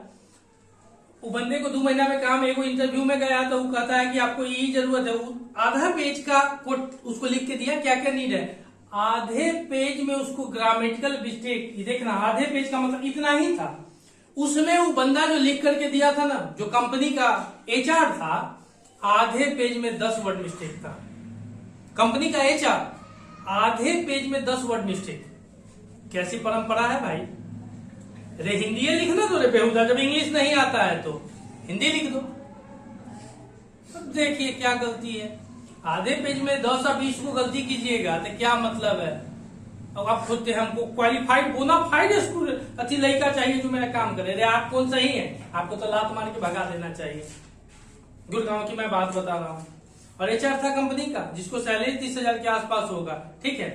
S1: वो बंदे को 2 महीना में काम, एगो इंटरव्यू में गया तो वो कहता है कि आपको यही जरूरत है। वो आधा पेज का कोड उसको लिख के दिया, क्या क्या नीड है। आधे पेज में उसको ग्रामेटिकल मिस्टेक, देखना आधे पेज का मतलब इतना ही था। उसमें वो बंदा जो लिख करके दिया था ना, जो कंपनी का एचआर था, आधे पेज में 10 वर्ड मिस्टेक था। कंपनी का एचआर, आधे पेज में 10 वर्ड मिस्टेक। कैसी परंपरा है भाई। रे हिंदी लिखना तो रे बेहुदा, जब इंग्लिश नहीं आता है तो हिंदी लिख दो। अब देखिए क्या गलती है। आधे पेज में 10 या 20 को गलती कीजिएगा तो क्या मतलब है। अब आप खोजते हैं हमको क्वालिफाइड बोनाफाइड स्टूडेंट अच्छी लड़का चाहिए जो मेरा काम करे। अरे आप कौन सही है, आपको तो लात मार के भगा देना चाहिए। गुड़गांव की मैं बात बता रहा हूँ। और एचआर था कंपनी का जिसको सैलरी 30,000 के आसपास होगा, ठीक है।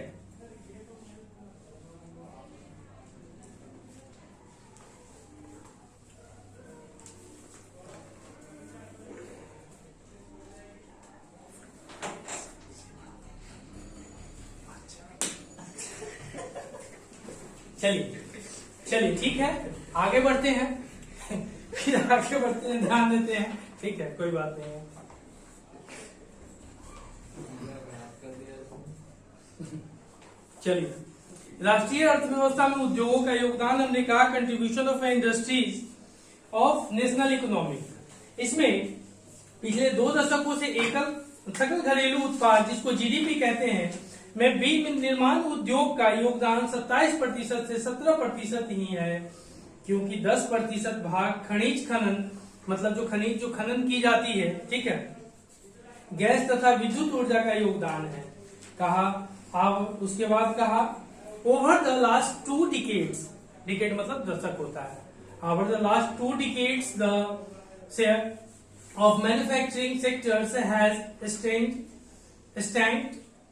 S1: चलिए ठीक है, आगे बढ़ते हैं। फिर आगे बढ़ते हैं, ध्यान देते हैं, ठीक है, कोई बात नहीं है। चलिए, राष्ट्रीय अर्थव्यवस्था में उद्योगों का योगदान हमने कहा contribution of industries of national economy. इसमें पिछले 2 दशकों से एकल सकल घरेलू उत्पाद जिसको जीडीपी कहते हैं में विनिर्माण उद्योग का योगदान 27% से 17% ही है, क्योंकि 10% भाग खनिज खनन मतलब जो खनन की जाती है, ठीक है, गैस तथा विद्युत ऊर्जा का योगदान है। कहा अब उसके बाद कहा over the last 2 decades, decade मतलब दशक होता है, over the last 2 decades the share of manufacturing sectors has stand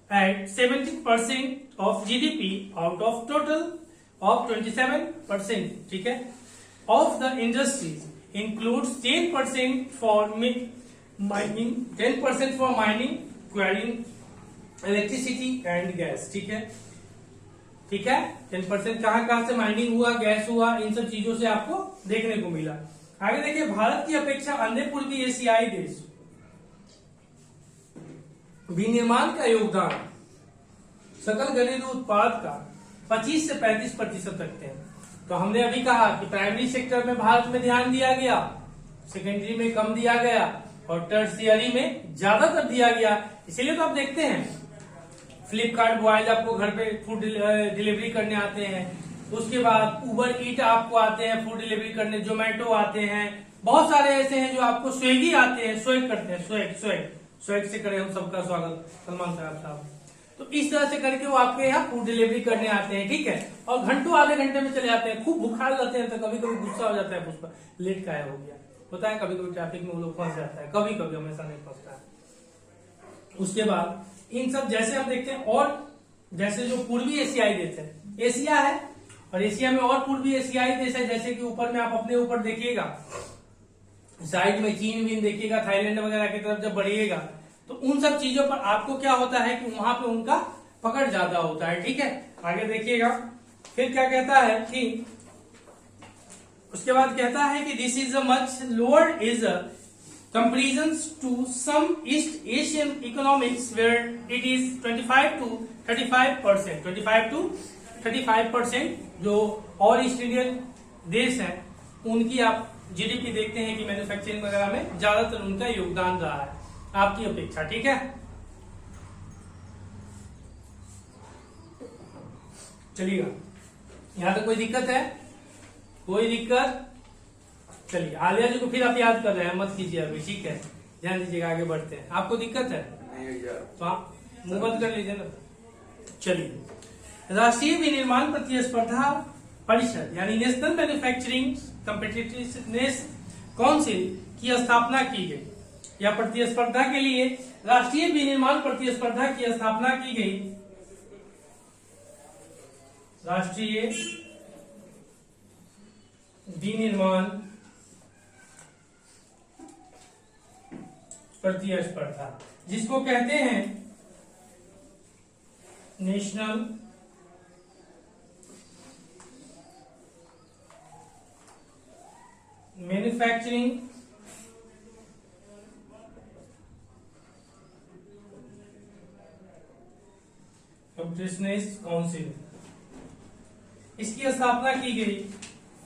S1: at 17% of GDP out of total of 27%, ठीक है, of the industries includes 10% for mining, 10% for mining, quarrying, electricity and gas, ठीक है, 10% कहाँ से माइनिंग हुआ, gas हुआ, इन सब चीजों से आपको देखने को मिला। आगे देखिए, भारत की अपेक्षा अन्य पूर्वी एशियाई देश विनिर्माण का योगदान सकल घरेलू उत्पाद का 25 से 35% रखते हैं। तो हमने अभी कहा कि प्राइमरी सेक्टर में भारत में ध्यान दिया गया, सेकेंडरी में कम दिया गया और टर्शियरी में ज्यादातर दिया गया। इसीलिए तो आप देखते हैं फ्लिपकार्ट बॉयज आपको घर पे फूड डिलीवरी करने आते हैं, उसके बाद उबर ईट आपको आते हैं फूड डिलीवरी करने, जोमेटो आते हैं, बहुत सारे ऐसे हैं जो आपको स्विगी आते हैं, स्वेग करते हैं, स्वेग से करें हम सबका स्वागत सलमान साहब। तो इस तरह से करके वो आपके यहाँ फूड डिलीवरी करने आते हैं, ठीक है, और घंटों आधे घंटे में चले जाते हैं। खूब भुखा जाते हैं तो कभी कभी गुस्सा हो जाता है पुष्पा, लेट का हो गया होता है, कभी कभी ट्रैफिक में वो लोग फंस जाता है, कभी कभी, हमेशा नहीं फंसता है। उसके बाद इन सब जैसे हम देखते हैं, और जैसे जो पूर्वी एशियाई देश है, एशिया है और एशिया में और पूर्वी एशियाई देश है, जैसे कि ऊपर में आप अपने ऊपर देखिएगा, साइड में चीन भी देखिएगा, थाईलैंड वगैरह की तरफ जब बढ़िएगा तो उन सब चीजों पर आपको क्या होता है कि वहां पे उनका पकड़ ज्यादा होता है, ठीक है। आगे देखिएगा फिर क्या कहता है कि उसके बाद कहता है कि this is a much lower is a comparison to some East Asian economics where it is 25 to 35% जो और ईस्ट इंडियन देश हैं उनकी आप जीडीपी देखते हैं कि मैन्युफैक्चरिंग वगैरह में ज्यादातर उनका योगदान रहा है आपकी अपेक्षा, ठीक है। चलिएगा, यहां तक कोई दिक्कत है? कोई दिक्कत? चलिए, आलिया जी को फिर आप याद कर रहे हैं, मत कीजिए अभी, ठीक है, ध्यान दीजिएगा, आगे बढ़ते हैं। आपको दिक्कत है तो आप मुंह बंद कर लीजिए ना। चलिए, राष्ट्रीय विनिर्माण प्रतिस्पर्धा परिषद यानी नेशनल मैन्युफैक्चरिंग कॉम्पिटिटिवनेस काउंसिल की स्थापना की गई, या प्रतिस्पर्धा के लिए राष्ट्रीय विनिर्माण प्रतिस्पर्धा की स्थापना की गई। राष्ट्रीय विनिर्माण प्रतिस्पर्धा जिसको कहते हैं नेशनल मैन्युफैक्चरिंग कॉम्पिटिटिवनेस काउंसिल, इसकी स्थापना की गई।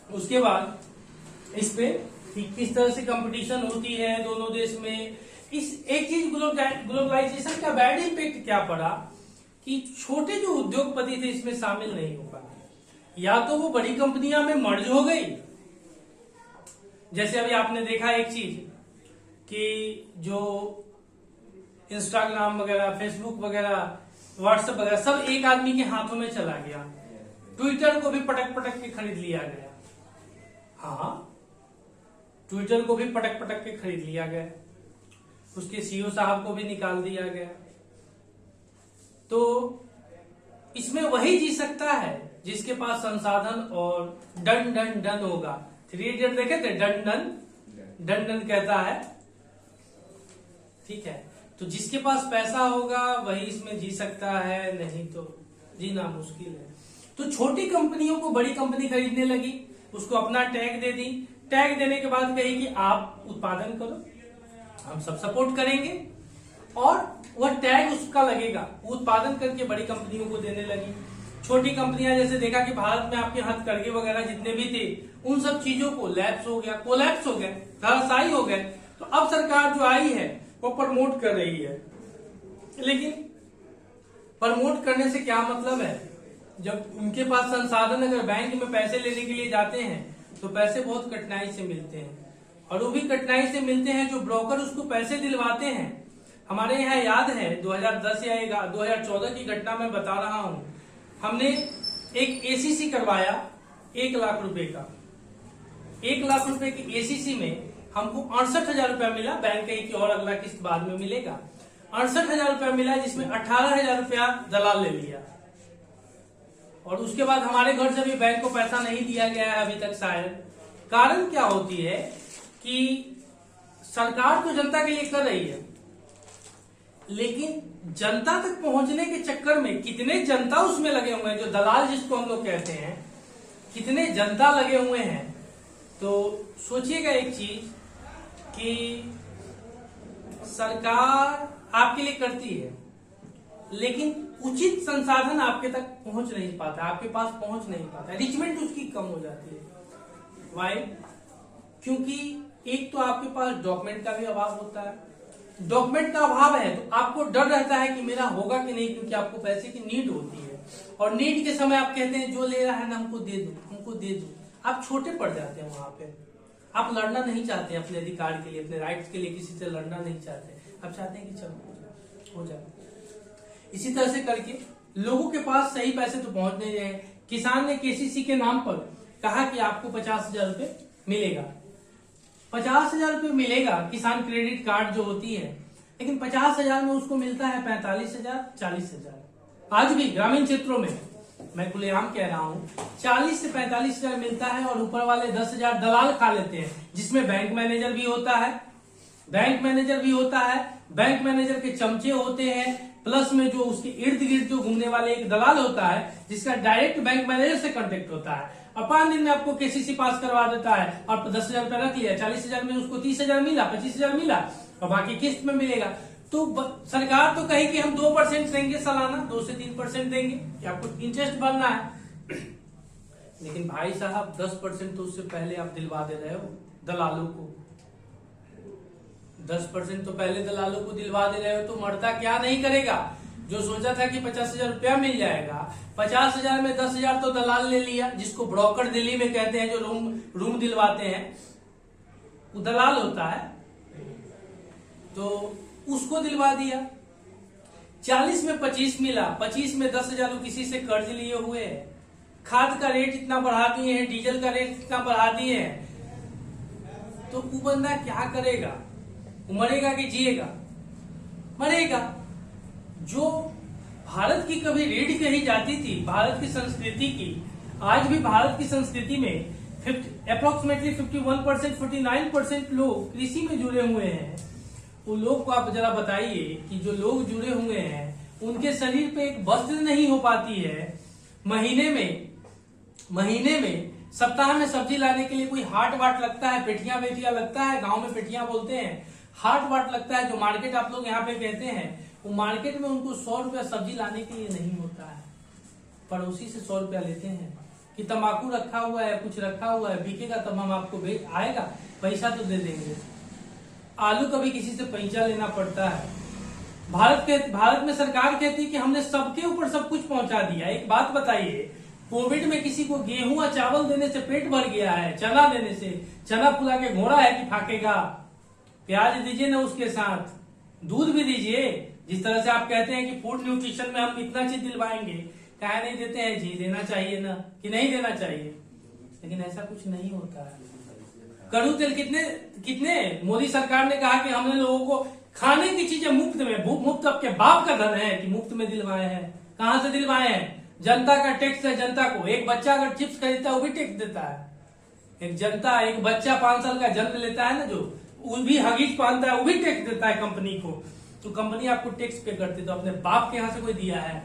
S1: उसके बाद इस पे किस तरह से कंपटीशन होती है दोनों देश में, इस एक चीज ग्लोबलाइजेशन का बैड इम्पैक्ट क्या पड़ा कि छोटे जो उद्योगपति थे इसमें शामिल नहीं हो पाए, या तो वो बड़ी कंपनियां में मर्ज हो गई, जैसे अभी आपने देखा एक चीज कि जो इंस्टाग्राम वगैरह, फेसबुक वगैरह, व्हाट्सएप वगैरह सब एक आदमी के हाथों में चला गया। ट्विटर को भी पटक पटक के खरीद लिया गया। हाँ, ट्विटर को भी पटक पटक के खरीद लिया गया, उसके सीईओ साहब को भी निकाल दिया गया। तो इसमें वही जी सकता है जिसके पास संसाधन और डन डन डन होगा। 3 इडियट देखे थे, डन डन डन डन कहता है, ठीक है। तो जिसके पास पैसा होगा वही इसमें जी सकता है, नहीं तो जीना मुश्किल है। तो छोटी कंपनियों को बड़ी कंपनी खरीदने लगी, उसको अपना टैग दे दी। टैग देने के बाद कही कि आप उत्पादन करो, हम सब सपोर्ट करेंगे, और वह टैग उसका लगेगा, उत्पादन करके बड़ी कंपनियों को देने लगी। छोटी कंपनियां जैसे देखा कि भारत में आपके हथकरघे वगैरह जितने भी थे उन सब चीजों को लैप्स हो गया, कोलैप्स हो गए, धराशायी हो गए। तो अब सरकार जो आई है वो प्रमोट कर रही है, लेकिन प्रमोट करने से क्या मतलब है? जब उनके पास संसाधन, अगर बैंक में पैसे लेने के लिए जाते हैं तो पैसे बहुत कठिनाई से मिलते हैं, और वो भी कठिनाई से मिलते हैं जो ब्रोकर उसको पैसे दिलवाते हैं। हमारे यहाँ याद है 2010 या 2014 की घटना मैं बता रहा हूं। हमने एक एसीसी करवाया 1 लाख रुपए का। 1 लाख रुपए की एसीसी में हमको 68,000 रुपया मिला। बैंक कही कि और अगला किस्त बाद में मिलेगा। 68,000 रुपया मिला, जिसमें 18,000 रुपया दलाल ले लिया, और उसके बाद हमारे घर से भी बैंक को पैसा नहीं दिया गया है अभी तक शायद। कारण क्या होती है कि सरकार तो जनता के लिए कर रही है, लेकिन जनता तक पहुंचने के चक्कर में कितने जनता उसमें लगे हुए हैं, जो दलाल जिसको हम लोग कहते हैं, कितने जनता लगे हुए हैं। तो सोचिएगा एक चीज कि सरकार आपके लिए करती है, लेकिन उचित संसाधन आपके तक पहुंच नहीं पाता, आपके पास पहुंच नहीं पाता, रिचमेंट उसकी कम हो जाती है। वाई? क्योंकि एक तो आपके पास डॉक्यूमेंट का भी अभाव होता है। डॉक्यूमेंट का अभाव है तो आपको डर रहता है कि मेरा होगा कि नहीं, क्योंकि आपको पैसे की नीड होती है, और नीड के समय आप कहते हैं जो ले रहा है ना हमको दे दो, हमको दे दो। आप छोटे पड़ जाते हैं वहां पे। आप लड़ना नहीं चाहते अपने अधिकार के लिए, अपने राइट्स के लिए किसी से लड़ना नहीं चाहते। आप चाहते हैं कि चलो हो जाए। इसी तरह से करके लोगों के पास सही पैसे तो पहुंच नहीं रहे। किसान ने केसीसी के नाम पर कहा कि आपको 50,000 रुपए मिलेगा। 50,000 रुपए मिलेगा किसान क्रेडिट कार्ड जो होती है, लेकिन 50,000 में उसको मिलता है 45,000, 40,000। आज भी ग्रामीण क्षेत्रों में, मैं खुलेआम कह रहा हूं, 40 से 45,000 मिलता है, और ऊपर वाले 10,000 दलाल खा लेते हैं, जिसमें बैंक मैनेजर भी होता है, बैंक मैनेजर के चमचे होते हैं, प्लस में जो उसके इर्द गिर्द जो घूमने वाले एक दलाल होता है, जिसका डायरेक्ट बैंक मैनेजर से कांटेक्ट होता है, और 5 दिन में आपको केसीसी पास करवा देता है, और 10,000 रुपया रख लिया, 40,000 में उसको 30,000 मिला, 25,000 मिला, और बाकी किस्त में मिलेगा। तो सरकार तो कहे कि हम 2% देंगे सालाना, 2 से 3% देंगे कि आपको इंटरेस्ट भरना है, लेकिन भाई साहब 10% तो उससे पहले आप दिलवा दे रहे हो दलालों को। 10% तो पहले दलालों को दिलवा दे रहे हो, तो मरता क्या नहीं करेगा। जो सोचा था कि 50,000 रुपया मिल जाएगा, 50,000 में 10,000 तो दलाल ले लिया, जिसको ब्रोकर दिल्ली में कहते हैं, जो रूम दिलवाते हैं, वो दलाल होता है, तो उसको दिलवा दिया। 40 में 25 मिला, 25 में 10,000 किसी से कर्ज लिए हुए है। खाद का रेट इतना बढ़ा दिए हैं, डीजल का रेट इतना बढ़ा दिए हैं, तो वो बंदा क्या करेगा? मरेगा कि जिएगा? मरेगा। जो भारत की कभी रीढ़ कही जाती थी, भारत की संस्कृति की, आज भी भारत की संस्कृति में अप्रोक्सीमेटली 51%, 49% लोग कृषि में जुड़े हुए हैं। वो लोग को आप जरा बताइए कि जो लोग जुड़े हुए हैं उनके शरीर पे एक वस्त्र नहीं हो पाती है। महीने में सप्ताह में सब्जी लाने के लिए कोई हाट वाट लगता है, पेटियां वेटियां लगता है, गांव में पेटियां बोलते हैं, हाट वाट लगता है, जो मार्केट आप लोग यहाँ पे कहते हैं, वो मार्केट में उनको 100 रुपया सब्जी लाने के लिए नहीं होता है। पड़ोसी से 100 रुपया लेते हैं कि तंबाकू रखा हुआ है, कुछ रखा हुआ है, बिकेगा तब हम आपको आएगा, पैसा तो दे देंगे। आलू कभी किसी से पैसा लेना पड़ता है। भारत में सरकार कहती है कि हमने सबके ऊपर सब कुछ पहुंचा दिया। एक बात बताइए, कोविड में किसी को गेहूं और चावल देने से पेट भर गया है, चना देने से, चना फुला के घोड़ा है कि फाकेगा, प्याज दीजिए ना उसके साथ, दूध भी दीजिए। जिस तरह से आप कहते हैं कि फूड न्यूट्रिशन में हम इतना चीज दिलवाएंगे, क्या नहीं देते हैं जी, देना चाहिए ना, कि नहीं देना चाहिए, लेकिन ऐसा कुछ नहीं होता है। कड़ू तेल कितने कितने मोदी सरकार ने कहा कि हमने लोगों को खाने की चीजें मुफ्त में, मुफ्त आपके बाप का धन है कि मुफ्त में दिलवाए हैं। कहां से दिलवाए हैं? जनता का टैक्स है, जनता को। एक बच्चा अगर चिप्स खरीदता है वो भी टैक्स देता है। एक बच्चा 5 साल का जन्म लेता है ना, जो वो भी हगीज पहनता है, वो भी टैक्स देता है कंपनी को। तो कंपनी आपको टैक्स पे करती, तो अपने बाप के यहाँ से कोई दिया है?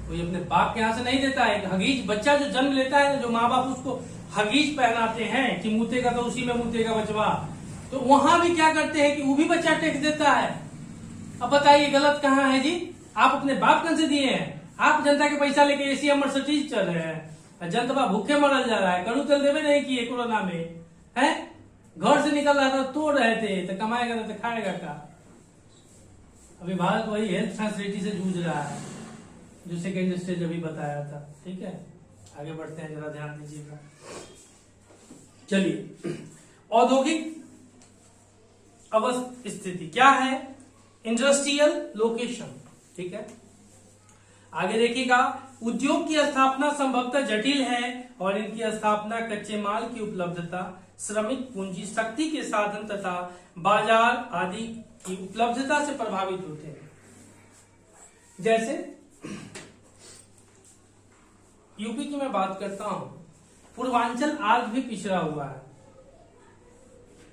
S1: कोई अपने बाप के यहाँ से नहीं देता है। हगीज बच्चा जो जन्म लेता है, जो माँ बाप उसको हगीज पहनाते हैं कि मुतेगा तो उसी में मुतेगा बचवा, तो वहां भी क्या करते हैं कि वो भी बच्चा टैक्स देता है। अब बताइए गलत कहाँ है जी? आप अपने बाप कन से दिए हैं? आप जनता के पैसा लेके एसी और मर्सिडीज चल रहे हैं, जनता भूखे मरल जा रहा है। कड़ू तेल देवे नहीं किए कोरोना में, है? घर से निकल रहा था तो रहे थे, तो कमाएगा तो खाएगा क्या? अभी भारत वही हेल्थ फैसिलिटी से जूझ रहा है, जो सेकेंड स्टेज अभी बताया था। ठीक है, आगे बढ़ते हैं, जरा ध्यान दीजिएगा। चलिए, औद्योगिक स्थिति क्या है? Industrial location. ठीक है, आगे देखिएगा, उद्योग की स्थापना संभवतः जटिल है और इनकी स्थापना कच्चे माल की उपलब्धता, श्रमिक पूंजी, शक्ति के साधन तथा बाजार आदि की उपलब्धता से प्रभावित होते हैं। जैसे यूपी की मैं बात करता हूं, पूर्वांचल आज भी पिछड़ा हुआ है।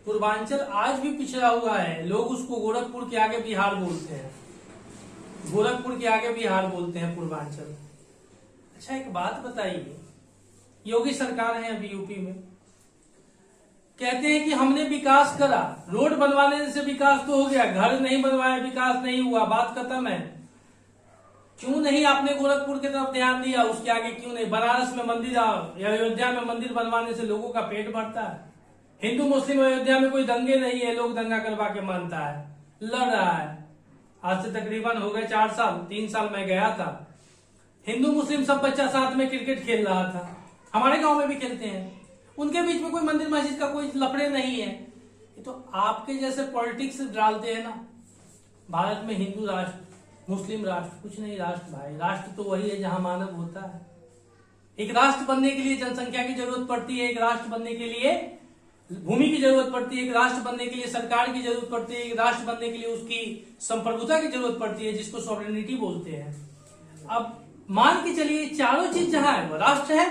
S1: पूर्वांचल आज भी पिछड़ा हुआ है। लोग उसको गोरखपुर के आगे बिहार बोलते हैं, गोरखपुर के आगे बिहार बोलते हैं पूर्वांचल। अच्छा, एक बात बताइए, योगी सरकार है अभी यूपी में, कहते हैं कि हमने विकास करा, रोड बनवाने से विकास तो हो गया, घर नहीं बनवाया विकास नहीं हुआ, बात खत्म है। क्यों नहीं आपने गोरखपुर की तरफ ध्यान दिया? उसके आगे क्यों नहीं? बनारस में मंदिर या अयोध्या में मंदिर बनवाने से लोगों का पेट भरता है। हिंदू मुस्लिम अयोध्या में कोई दंगे नहीं है, लोग दंगा करवा के मानता है, लड़ रहा है। आज से तकरीबन हो गए 4 साल, 3 साल मैं गया था, हिंदू मुस्लिम सब बच्चा साथ में क्रिकेट खेल रहा था। हमारे गांव में भी खेलते हैं, उनके बीच में कोई मंदिर मस्जिद का कोई लफड़े नहीं है। तो आपके जैसे पॉलिटिक्स डालते हैं ना। भारत में हिंदू राष्ट्र, मुस्लिम राष्ट्र कुछ नहीं, राष्ट्र भाई, राष्ट्र तो वही है जहां मानव होता है। एक राष्ट्र बनने के लिए जनसंख्या की जरूरत पड़ती है, एक राष्ट्र बनने के लिए भूमि की जरूरत पड़ती है, एक राष्ट्र बनने के लिए सरकार की जरूरत पड़ती है, एक राष्ट्र बनने के लिए उसकी संप्रभुता की जरूरत पड़ती है, जिसको सॉवरेनिटी बोलते हैं। अब मान के चलिए चारों चीज जहां है वो राष्ट्र है।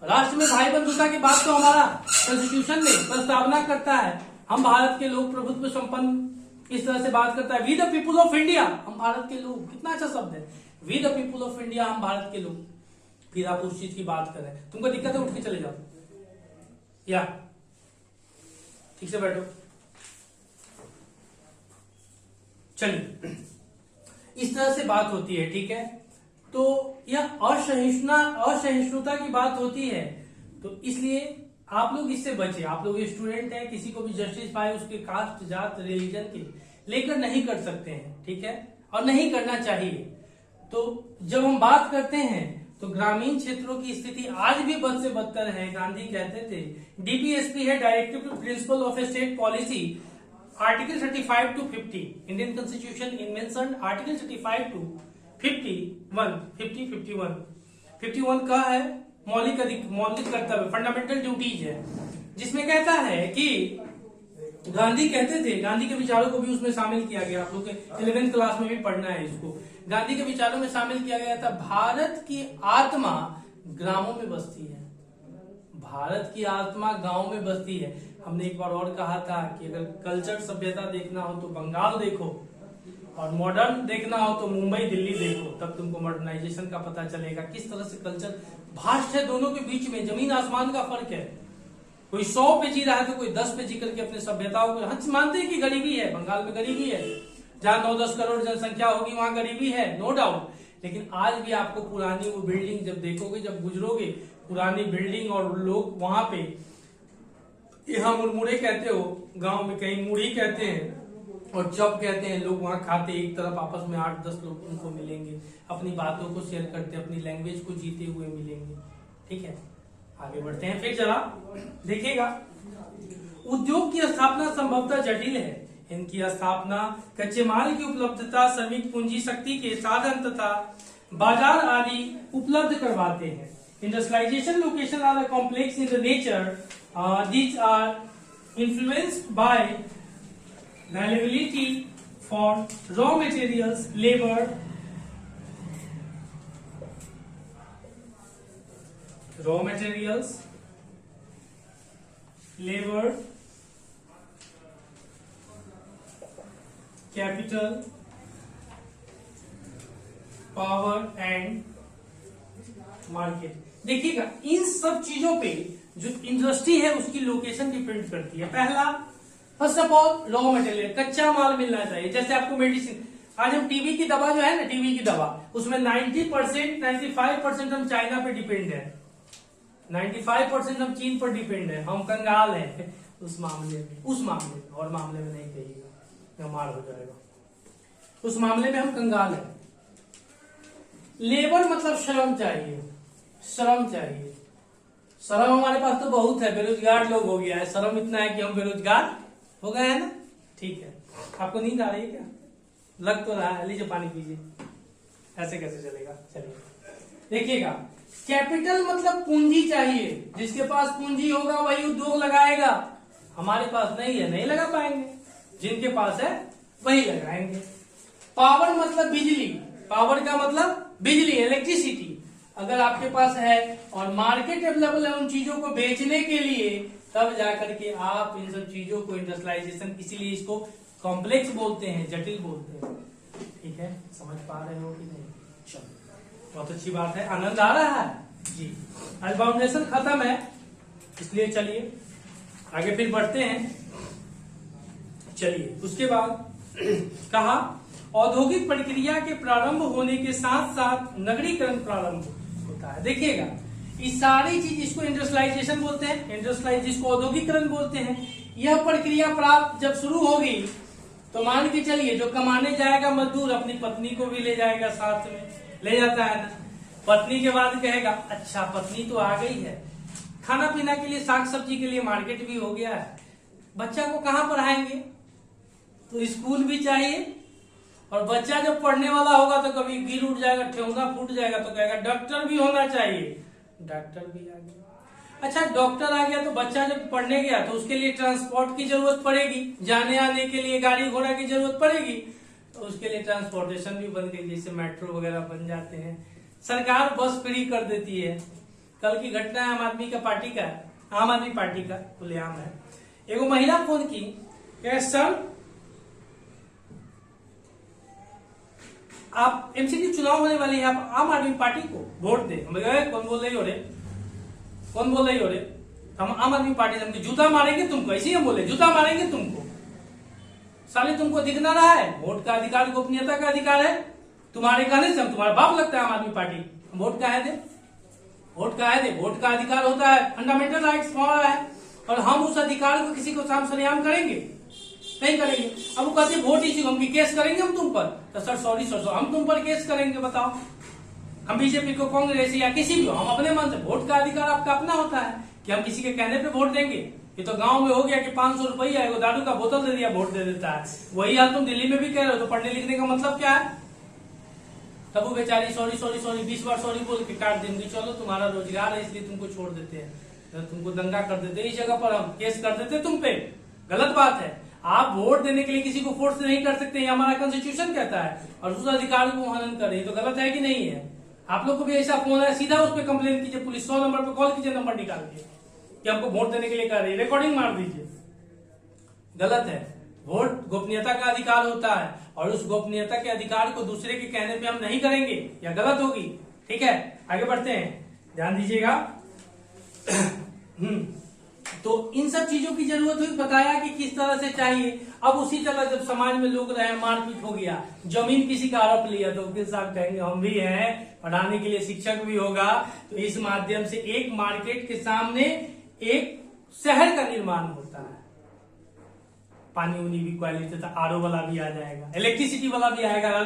S1: राष्ट्र में भाई बंधुता की बात तो हमारा कॉन्स्टिट्यूशन में प्रस्तावना करता है। हम भारत के लोग प्रभुत्व संपन्न, इस तरह से बात करता है। We the people of India, हम भारत के लोग, कितना अच्छा शब्द है, we the people of India, हम भारत के लोग। फिर आप उस चीज की बात करें, तुमको दिक्कत है उठ के चले जाओ या ठीक से बैठो। चलिए, इस तरह से बात होती है। ठीक है, तो यह असहिष्णुता की बात होती है। तो इसलिए आप लोग इससे बचे। आप लोग स्टूडेंट हैं, किसी को भी जस्टिस पाए उसके कास्ट, जात, रिलीजन के लेकर नहीं कर सकते हैं। ठीक है, और नहीं करना चाहिए। तो जब हम बात करते हैं तो ग्रामीण क्षेत्रों की स्थिति आज भी बद से बदतर है। गांधी कहते थे, डीपीएसपी है directive to principle of a state policy, article 35 to 50 Indian constitution in mentioned article 35 to 51 का है मौलिक कर्तव्य, फंडामेंटल ड्यूटीज है, जिसमें कहता है कि गांधी कहते थे, गांधी के विचारों को भी उसमें शामिल किया गया। आप लोग के 11th क्लास में भी पढ़ना है इसको। गांधी के विचारों में शामिल किया गया था, भारत की आत्मा ग्रामों में बसती है, भारत की आत्मा गांव में बसती है। हमने एक बार और कहा था कि अगर कल्चर सभ्यता देखना हो तो बंगाल देखो, और मॉडर्न देखना हो तो मुंबई दिल्ली देखो, तब तुमको मॉडर्नाइजेशन का पता चलेगा। किस तरह से कल्चर भास्ट है, दोनों के बीच में जमीन आसमान का फर्क है। कोई 100 पे जी रहा है तो कोई 10 पे जी करके अपने सभ्यताओं को, हम मानते हैं कि गरीबी है, बंगाल में गरीबी है, जहां 9-10 करोड़ जनसंख्या होगी वहां गरीबी है, नो डाउट। लेकिन आज भी आपको पुरानी वो बिल्डिंग जब देखोगे, जब गुजरोगे, पुरानी बिल्डिंग और लोग वहां पे, यहाँ मुरमुरे कहते हो, गांव में कहीं मुड़ी कहते हैं और चप कहते हैं, लोग वहां खाते, एक तरफ आपस में 8-10 लोग उनको मिलेंगे, अपनी बातों को शेयर करते, अपनी लैंग्वेज को जीते हुए मिलेंगे। ठीक है, आगे बढ़ते हैं। फिर जरा देखिएगा, उद्योग की स्थापना संभवतः जटिल है, इनकी स्थापना कच्चे माल की उपलब्धता, श्रमिक पूंजी शक्ति के साधन तथा बाजार आदि उपलब्ध करवाते हैं। Industrialisation location are complex in the nature, these are influenced by the availability for raw materials, labour, capital, power and market. देखिएगा इन सब चीजों पे जो इंडस्ट्री है उसकी लोकेशन डिपेंड करती है। पहला, first of all raw material, कच्चा माल मिलना चाहिए। जैसे आपको मेडिसिन, आज हम टीबी की दवा जो है ना, टीबी की दवा, उसमें 90% 95% हम चाइना पे डिपेंड है, 95% हम चीन पर डिपेंड है, हम कंगाल हैं उस मामले में और मामले में नहीं कहिएगा, मार हो जाएगा। उस मामले में हम कंगाल हैं। लेबर मतलब श्रम चाहिए, श्रम हमारे पास तो बहुत है, बेरोजगार लोग हो गया है, श्रम इतना है कि हम बेरोजगार हो गए हैं ना। ठीक है, आपको नींद आ रही है क्या? लग तो रहा है, लीजिए पानी पीजिए। ऐसे कैसे चलेगा? चलिए देखिएगा, कैपिटल मतलब पूंजी चाहिए, जिसके पास पूंजी होगा वही उद्योग लगाएगा। हमारे पास नहीं है, नहीं लगा पाएंगे, जिनके पास है वही लगाएंगे। पावर मतलब बिजली, पावर का मतलब बिजली, इलेक्ट्रिसिटी। अगर आपके पास है और मार्केट अवेलेबल है उन चीजों को बेचने के लिए, तब जाकर के आप इन सब चीजों को इंडस्ट्रियलाइजेशन, इसीलिए इसको कॉम्प्लेक्स बोलते हैं, जटिल बोलते हैं। ठीक है, समझ पा रहे हो कि नहीं? चलो, बहुत अच्छी बात है, आनंद आ रहा है जी। आज फाउंडेशन खत्म है, इसलिए चलिए आगे फिर बढ़ते हैं। चलिए उसके बाद कहा, औद्योगिक प्रक्रिया के प्रारंभ होने के साथ साथ नगरीकरण प्रारंभ होता है। देखिएगा इस सारी चीज, इसको इंडस्ट्रियलाइजेशन बोलते हैं, जिसको औद्योगिकरण बोलते हैं। यह प्रक्रिया प्राप्त जब शुरू होगी तो मान के चलिए जो कमाने जाएगा मजदूर अपनी पत्नी को भी ले जाएगा, साथ में ले जाता है ना। पत्नी के बाद कहेगा अच्छा पत्नी तो आ गई है, खाना पीना के लिए, साग सब्जी के लिए मार्केट भी हो गया है, बच्चा को कहाँ पढ़ाएंगे? तो स्कूल भी चाहिए, और बच्चा जब पढ़ने वाला होगा तो कभी गिर उठ जाएगा, ठेहुना फूट जाएगा, तो कहेगा डॉक्टर भी होना चाहिए, डॉक्टर भी आ गया। अच्छा डॉक्टर आ गया तो बच्चा जब पढ़ने गया तो उसके लिए ट्रांसपोर्ट की जरूरत पड़ेगी, जाने आने के लिए गाड़ी घोड़ा की जरूरत पड़ेगी, तो उसके लिए ट्रांसपोर्टेशन भी बन गई, जैसे मेट्रो वगैरह बन जाते हैं। सरकार बस फ्री कर देती है। कल की घटना है आम आदमी पार्टी का खुलेआम है। एगो महिला फोन की, सर आप एमसीडी चुनाव होने वाली है, आप आम आदमी पार्टी को वोट दे। कौन बोल रही हो रे? हम आम आदमी पार्टी से जूता मारेंगे तुमको, ऐसे ही हम बोले जूता मारेंगे तुमको। साले तुमको दिख ना रहा है? वोट का अधिकार गोपनीयता का अधिकार है, तुम्हारे कहने से हम तुम्हारा बाप लगता है आम आदमी पार्टी। वोट का है दे, वोट का अधिकार होता है, फंडामेंटल राइट्स हमारा है, और हम उस अधिकार को किसी को साम सरेआम करेंगे? नहीं करेंगे। अब वो कहते वोट इसी, हम केस करेंगे हम तुम पर, तो सर सॉरी हम तुम पर केस करेंगे, बताओ। हम बीजेपी को, कांग्रेस या किसी भी, हम अपने मन से, वोट का अधिकार आपका अपना होता है कि हम किसी के कहने पे वोट देंगे। ये तो गांव में हो गया कि 500 रुपया है, दारू का बोतल दे दिया, वोट दे देता है। वही हाल तुम दिल्ली में भी कह रहे हो, तो पढ़ने लिखने का मतलब क्या है? तब वो बेचारी सॉरी 20 बार सॉरी बोल के काट देंगे, चलो तुम्हारा रोजगार है इसलिए तुमको छोड़ देते हैं, तुमको दंगा कर देते, इस जगह पर हम केस कर देते तुम पे। गलत बात है। आप वोट देने के लिए किसी को फोर्स नहीं कर सकते, हमारा कॉन्स्टिट्यूशन कहता है, और उस अधिकार को हनन करें, तो गलत है कि नहीं है? आप लोग को भी ऐसा फोन है, सीधा उस पर कंप्लेन कीजिए, पुलिस 100 नंबर पे कॉल कीजिए, नंबर निकाल के कि हमको वोट देने के लिए कह रही है, रिकॉर्डिंग मार दीजिए। गलत है। वोट गोपनीयता का अधिकार होता है, और उस गोपनीयता के अधिकार को दूसरे के कहने पे हम नहीं करेंगे, या गलत होगी। ठीक है, आगे बढ़ते हैं, ध्यान दीजिएगा। तो इन सब चीजों की जरूरत हुई, बताया कि किस तरह से चाहिए। अब उसी तरह जब समाज में लोग रहे, मारपीट हो गया, जमीन किसी का हड़प लिया, तो वकील साहब कहेंगे हम भी हैं, पढ़ाने के लिए शिक्षक भी होगा, तो इस माध्यम से एक मार्केट के सामने एक शहर का निर्माण होता है। पानी उनी भी क्वालिटी था, आरओ वाला भी आ जाएगा, इलेक्ट्रिसिटी वाला भी आएगा,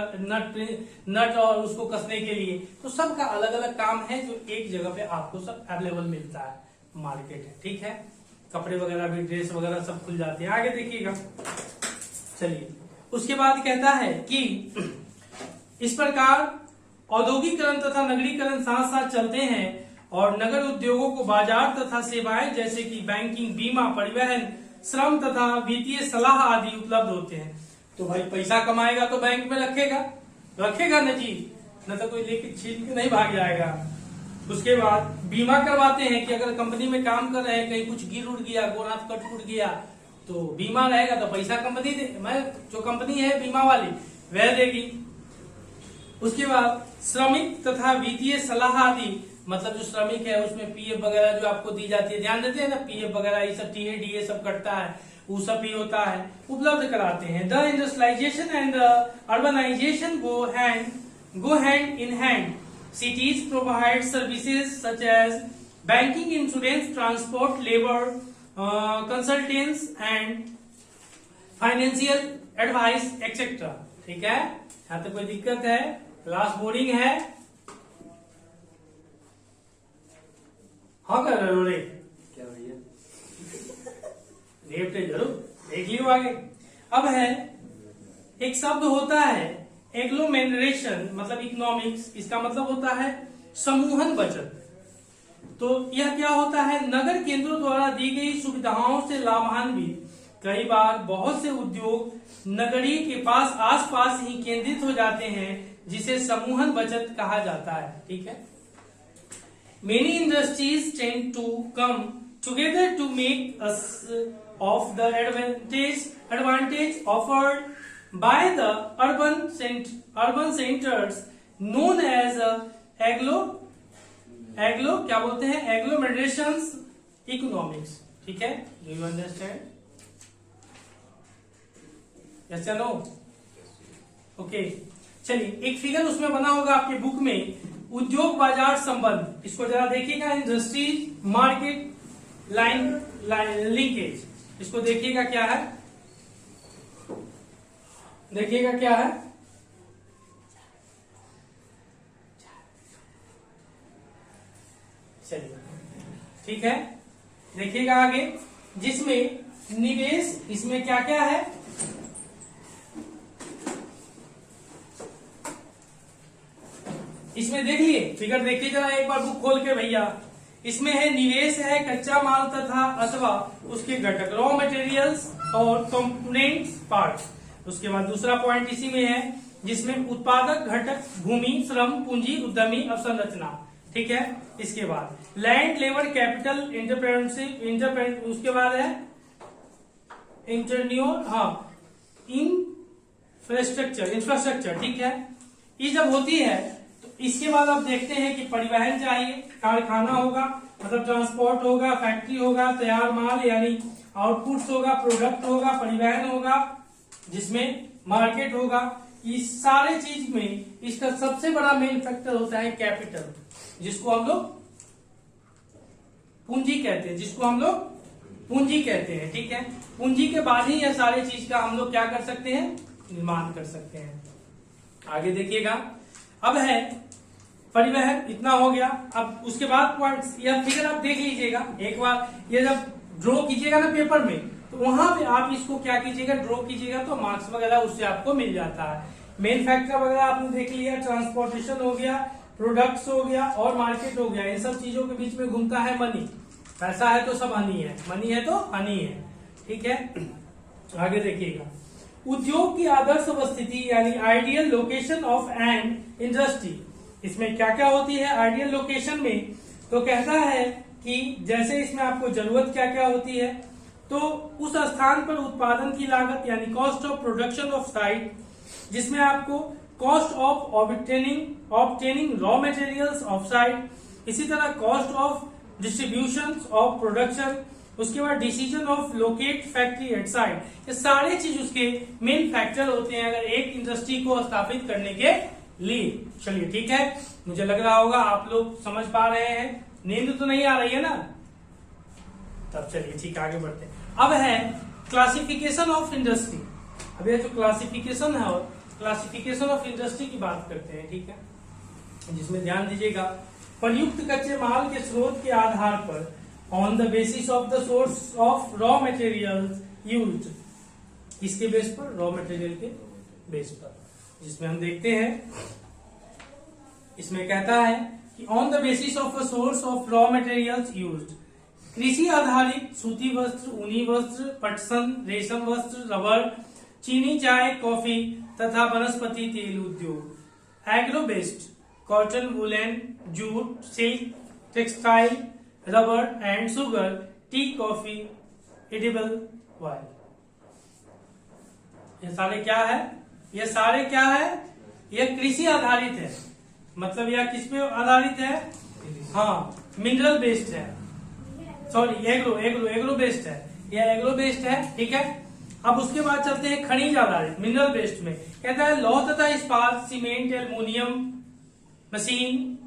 S1: नट और उसको कसने के लिए, तो सबका अलग अलग काम है, जो एक जगह पे आपको सब अवेलेबल मिलता है, मार्केट है। ठीक है, कपड़े वगैरह भी, ड्रेस वगैरह सब खुल जाते हैं। आगे देखिएगा, चलिए, उसके बाद कहता है कि इस प्रकार औद्योगिकरण तथा नगरीकरण साथ साथ चलते हैं और नगर उद्योगों को बाजार तथा सेवाएं जैसे कि बैंकिंग, बीमा, परिवहन, श्रम तथा वित्तीय सलाह आदि उपलब्ध होते हैं। तो भाई पैसा कमाएगा तो बैंक में रखेगा न जी, न तो कोई लेके छीन के नहीं भाग जाएगा। उसके बाद बीमा करवाते हैं कि अगर कंपनी में काम कर रहे हैं, कहीं कुछ गिर उड़ गया, गोड़ हाथ कट उड़ गया, तो बीमा रहेगा तो पैसा कंपनी जो कंपनी है बीमा वाली वह देगी। उसके बाद श्रमिक तथा वित्तीय सलाह आदि, मतलब जो श्रमिक है उसमें पीएफ वगैरह जो आपको दी जाती है, ध्यान देते हैं ना, पीएफ वगैरह ये सब, टीए डीए सब कटता है, वो सब भी होता है, उपलब्ध कराते हैं। The industrialisation and urbanisation go hand in hand. Cities provide services such as banking, insurance, transport, labor, consultants and financial advice etc. ठीक है, यहाँ तो कोई दिक्कत है? क्लास बोरिंग है? हाँ कर रहे हो रे? क्या भैया? लेफ्ट जरूर देख लियो आगे। अब है एक शब्द होता है एग्लोमेरेशन, मतलब इकोनॉमिक्स, इसका मतलब होता है समूहन बचत। तो यह क्या होता है? नगर केंद्रों द्वारा दी गई सुविधाओं से लाभान्वित कई बार बहुत से उद्योग नगरी के पास आसपास ही केंद्रित हो जाते हैं, जिसे समूहन बचत कहा जाता है। ठीक है, many industries tend to come together to make us of the advantage offered by the urban centers known as क्या बोलते हैं? agglomerations economics। ठीक है, do you understand? yes or no? Okay, चलिए एक फिगर उसमें बना होगा आपके बुक में, उद्योग बाजार संबंध, इसको जरा देखिएगा। इंडस्ट्री मार्केट लाइन लिंकेज, इसको देखिएगा क्या है, देखिएगा क्या है। चलिए ठीक है, देखिएगा आगे, जिसमें निवेश, इसमें क्या क्या है? इसमें देखिए फिगर, देखिए जरा एक बार बुक खोल के भैया। इसमें है निवेश है कच्चा माल तथा अथवा उसके घटक, रॉ मटेरियल्स और कंपोनेंट्स पार्ट्स। उसके बाद दूसरा पॉइंट इसी में है, जिसमें उत्पादक घटक, भूमि, श्रम, पूंजी, उद्यमी, अवसंरचना। ठीक है, इसके बाद लैंड, लेबर, कैपिटल, एंटरप्रेन्योरशिप, उसके बाद है इंफ्रास्ट्रक्चर। ठीक है, ये जब होती है तो इसके बाद आप देखते हैं कि परिवहन चाहिए, कारखाना होगा, मतलब ट्रांसपोर्ट होगा, फैक्ट्री होगा, तैयार माल यानी आउटपुट्स होगा, प्रोडक्ट होगा, परिवहन होगा, जिसमें मार्केट होगा। इस सारे चीज में इसका सबसे बड़ा मेन फैक्टर होता है कैपिटल, जिसको हम लोग पूंजी कहते हैं। ठीक है, पूंजी के बाद ही यह सारी चीज का हम लोग क्या कर सकते हैं? निर्माण कर सकते हैं। आगे देखिएगा, अब है परिवहन, इतना हो गया। अब उसके बाद पॉइंट्स, यह फिगर आप देख लीजिएगा एक बार, ये जब ड्रॉ कीजिएगा ना पेपर में, तो वहां पे आप इसको क्या कीजिएगा, ड्रॉ कीजिएगा, तो मार्क्स वगैरह उससे आपको मिल जाता है। मेन फैक्टर वगैरह आपने देख लिया, ट्रांसपोर्टेशन हो गया, प्रोडक्ट्स हो गया और मार्केट हो गया। इन सब चीजों के बीच में घूमता है मनी। पैसा है तो सब हनी है, मनी है तो हनी है। ठीक है, आगे देखिएगा, उद्योग की आदर्श अवस्थिति यानी ideal location of an industry. इसमें क्या क्या होती है आइडियल लोकेशन में? तो कहता है कि जैसे इसमें आपको जरूरत क्या क्या होती है, तो उस स्थान पर उत्पादन की लागत यानी cost of production of site, जिसमें आपको cost of obtaining raw materials of site, इसी तरह cost of distribution of production, उसके बाद decision of locate factory eight site. ये सारे चीज उसके मेन फैक्टर होते हैं अगर एक इंडस्ट्री को स्थापित करने के लिए। चलिए ठीक है, मुझे लग रहा होगा आप लोग समझ पा रहे हैं, नींद तो नहीं आ रही है ना? तब चलिए ठीक, आगे बढ़ते हैं। अब है क्लासिफिकेशन ऑफ इंडस्ट्री। अब ये जो क्लासिफिकेशन है, क्लासिफिकेशन ऑफ इंडस्ट्री की बात करते हैं। ठीक है, जिसमें ध्यान दीजिएगा, प्रयुक्त कच्चे माल के स्रोत के आधार पर on the basis of the source of raw materials used, किसके बेस पर? रॉ मटेरियल के बेस पर। जिसमें हम देखते हैं, इसमें कहता है कि on the basis of a source of raw materials used, कृषि आधारित सूती वस्त्र, ऊनी वस्त्र, पटसन, रेशम वस्त्र, रबर, चीनी, चाय, कॉफी तथा वनस्पति तेल उद्योग, agro based cotton, woollen, jute, silk, textile, rubber and sugar, T, coffee, edible oil. ये सारे क्या है? ये सारे क्या है? ये कृषि आधारित है। मतलब यह किस पे आधारित है? हाँ, मिनरल बेस्ड है, सॉरी एग्रो बेस्ड है, यह एग्रो बेस्ड है। ठीक है, अब उसके बाद चलते हैं खनिज आधारित, मिनरल बेस्ड में कहता है लौह तथा इस्पात, सीमेंट, एल्युमिनियम, मशीन,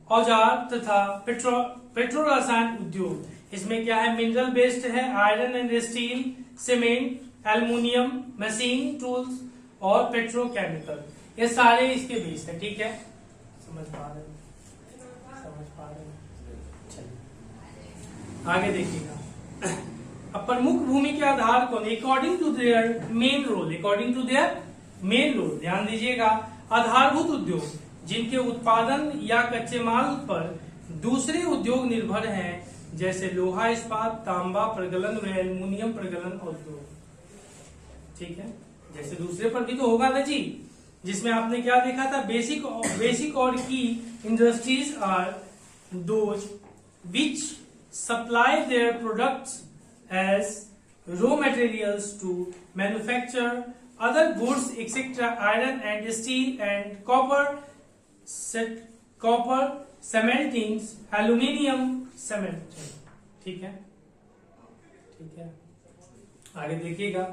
S1: औजार तथा पेट्रो रसायन उद्योग। इसमें क्या है? मिनरल बेस्ड है, iron and steel, cement, aluminium, machine, tools और पेट्रोकेमिकल, ये सारे इसके बेस है। ठीक है, समझ पा रहे हैं? चलिए आगे देखिएगा। अब प्रमुख भूमि के आधार कौन? According to their main role, according to their main role. ध्यान दीजिएगा, आधारभूत उद्योग जिनके उत्पादन या कच्चे माल पर दूसरे उद्योग निर्भर हैं, जैसे लोहा इस्पात, तांबा प्रगलन व एल्युमिनियम प्रगलन उद्योग। ठीक है, जैसे दूसरे पर भी तो होगा ना जी, जिसमें आपने क्या देखा था? बेसिक और की industries are those which supply their products as raw materials to manufacture other goods etcetera, iron and steel and copper smelting, aluminium smelting. ठीक है, ठीक है, आगे देखिएगा।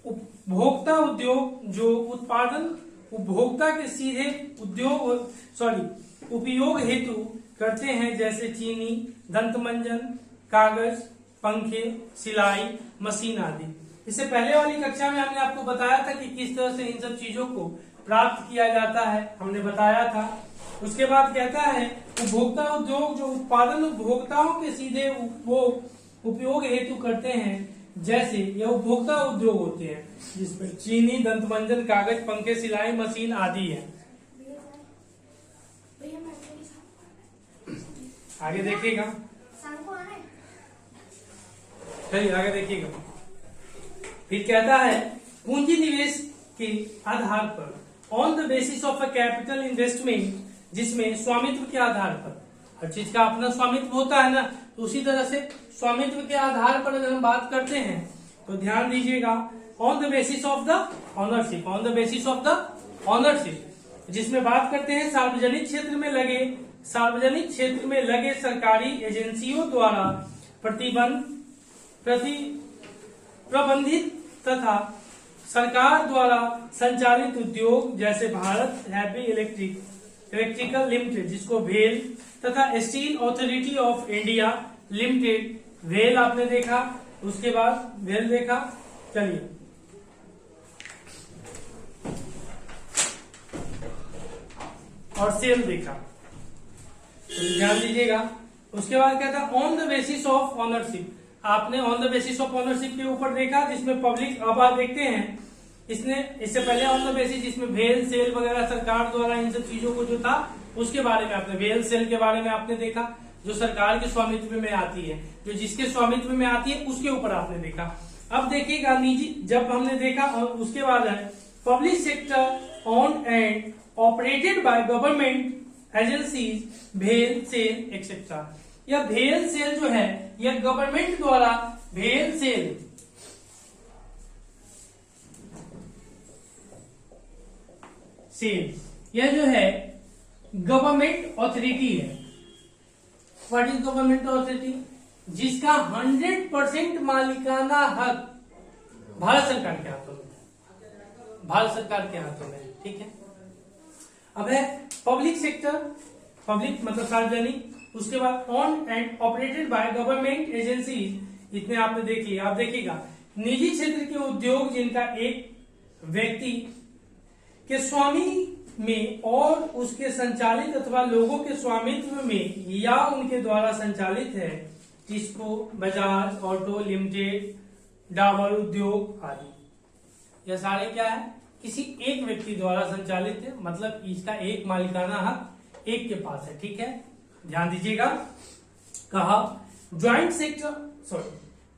S1: उपभोक्ता उद्योग जो उत्पादन उपभोक्ता के सीधे उपयोग हेतु करते हैं, जैसे चीनी, दंतमंजन, कागज, पंखे, सिलाई मशीन आदि। इससे पहले वाली कक्षा में हमने आपको बताया था कि किस तरह से इन सब चीजों को प्राप्त किया जाता है, हमने बताया था। उसके बाद कहता है उपभोक्ता उद्योग जो उत्पादन उपभोक्ताओं के सीधे उपयोग हेतु करते हैं, जैसे ये उपभोक्ता उद्योग होते हैं, जिसमें चीनी, दंतमंजन, कागज, पंखे, सिलाई मशीन आदि है। आगे देखिएगा, चलिए आगे देखिएगा। फिर कहता है पूंजी निवेश के आधार पर, on the basis of a capital investment, जिसमें स्वामित्व के आधार पर, हर चीज का अपना स्वामित्व होता है ना, तो उसी तरह से स्वामित्व के आधार पर अगर हम बात करते हैं तो ध्यान दीजिएगा, on the basis of the ownership, on the basis of the ownership, जिसमें बात करते हैं सार्वजनिक क्षेत्र में लगे सरकारी एजेंसियों द्वारा प्रबंधित तथा सरकार द्वारा संचालित उद्योग, जैसे भारत हैवी इलेक्ट्रिकल लिमिटेड, जिसको भेल, तथा steel Authority of India limited, well आपने देखा, उसके बाद वेल देखा। चलिए और सेल देखा, ध्यान दीजिएगा। उसके बाद क्या था? On the basis of ownership, आपने on the basis of ownership के ऊपर देखा, जिसमें पब्लिक, अब आप देखते हैं इससे पहले ऑन द बेसिस, जिसमें भेल सेल वगैरह सरकार द्वारा इन सब चीजों को जो था उसके बारे में आपने, भेल सेल के बारे में आपने देखा, जो सरकार के स्वामित्व में आती है, जो जिसके स्वामित्व में आती है उसके ऊपर आपने देखा। अब देखिएगा निजी, जब हमने देखा, और उसके बाद है public sector owned and operated by government agencies, भेल सेल एक्सेट्रा। यह भेल सेल जो है यह गवर्नमेंट द्वारा, भेल सेल यह जो है गवर्नमेंट ऑथोरिटी है। What is government authority? जिसका 100% मालिकाना हक भारत सरकार के हाथों में, भारत सरकार के हाथों में। ठीक है, अब है पब्लिक सेक्टर, पब्लिक मतलब सार्वजनिक, उसके बाद own and operated by government agencies, इतने आपने देख लिया। आप देखिएगा निजी क्षेत्र के उद्योग जिनका एक व्यक्ति के स्वामी में और उसके संचालित अथवा लोगों के स्वामित्व में या उनके द्वारा संचालित है, टिस्को, बजाज ऑटो लिमिटेड, डाबर उद्योग आदि। यह सारे क्या है, किसी एक व्यक्ति द्वारा संचालित है, मतलब इसका एक मालिकाना हक एक के पास है। ठीक है, ध्यान दीजिएगा। कहा joint sector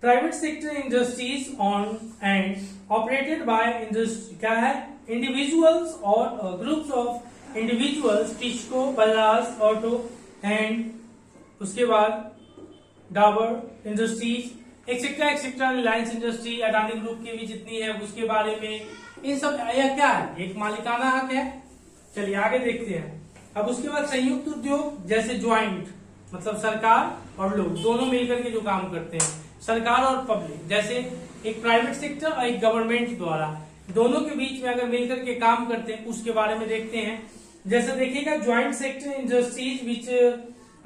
S1: private sector industries on and operated by industry क्या है, इंडिविजुअल्स और groups of individuals, TISCO, Bajaj auto and उसके बाद Dabur industries etcetera etcetera, Reliance industry, Adani group की भी जितनी है उसके बारे में, इन सब यह क्या है, एक मालिकाना हक है। चलिए आगे देखते हैं। अब उसके बाद संयुक्त उद्योग जैसे ज्वाइंट मतलब सरकार और लोग दोनों मिलकर के जो काम करते हैं, सरकार और पब्लिक, जैसे एक प्राइवेट सेक्टर और एक गवर्नमेंट द्वारा दोनों के बीच में अगर मिलकर के काम करते हैं उसके बारे में देखते हैं। जैसे देखिएगा joint sector industries which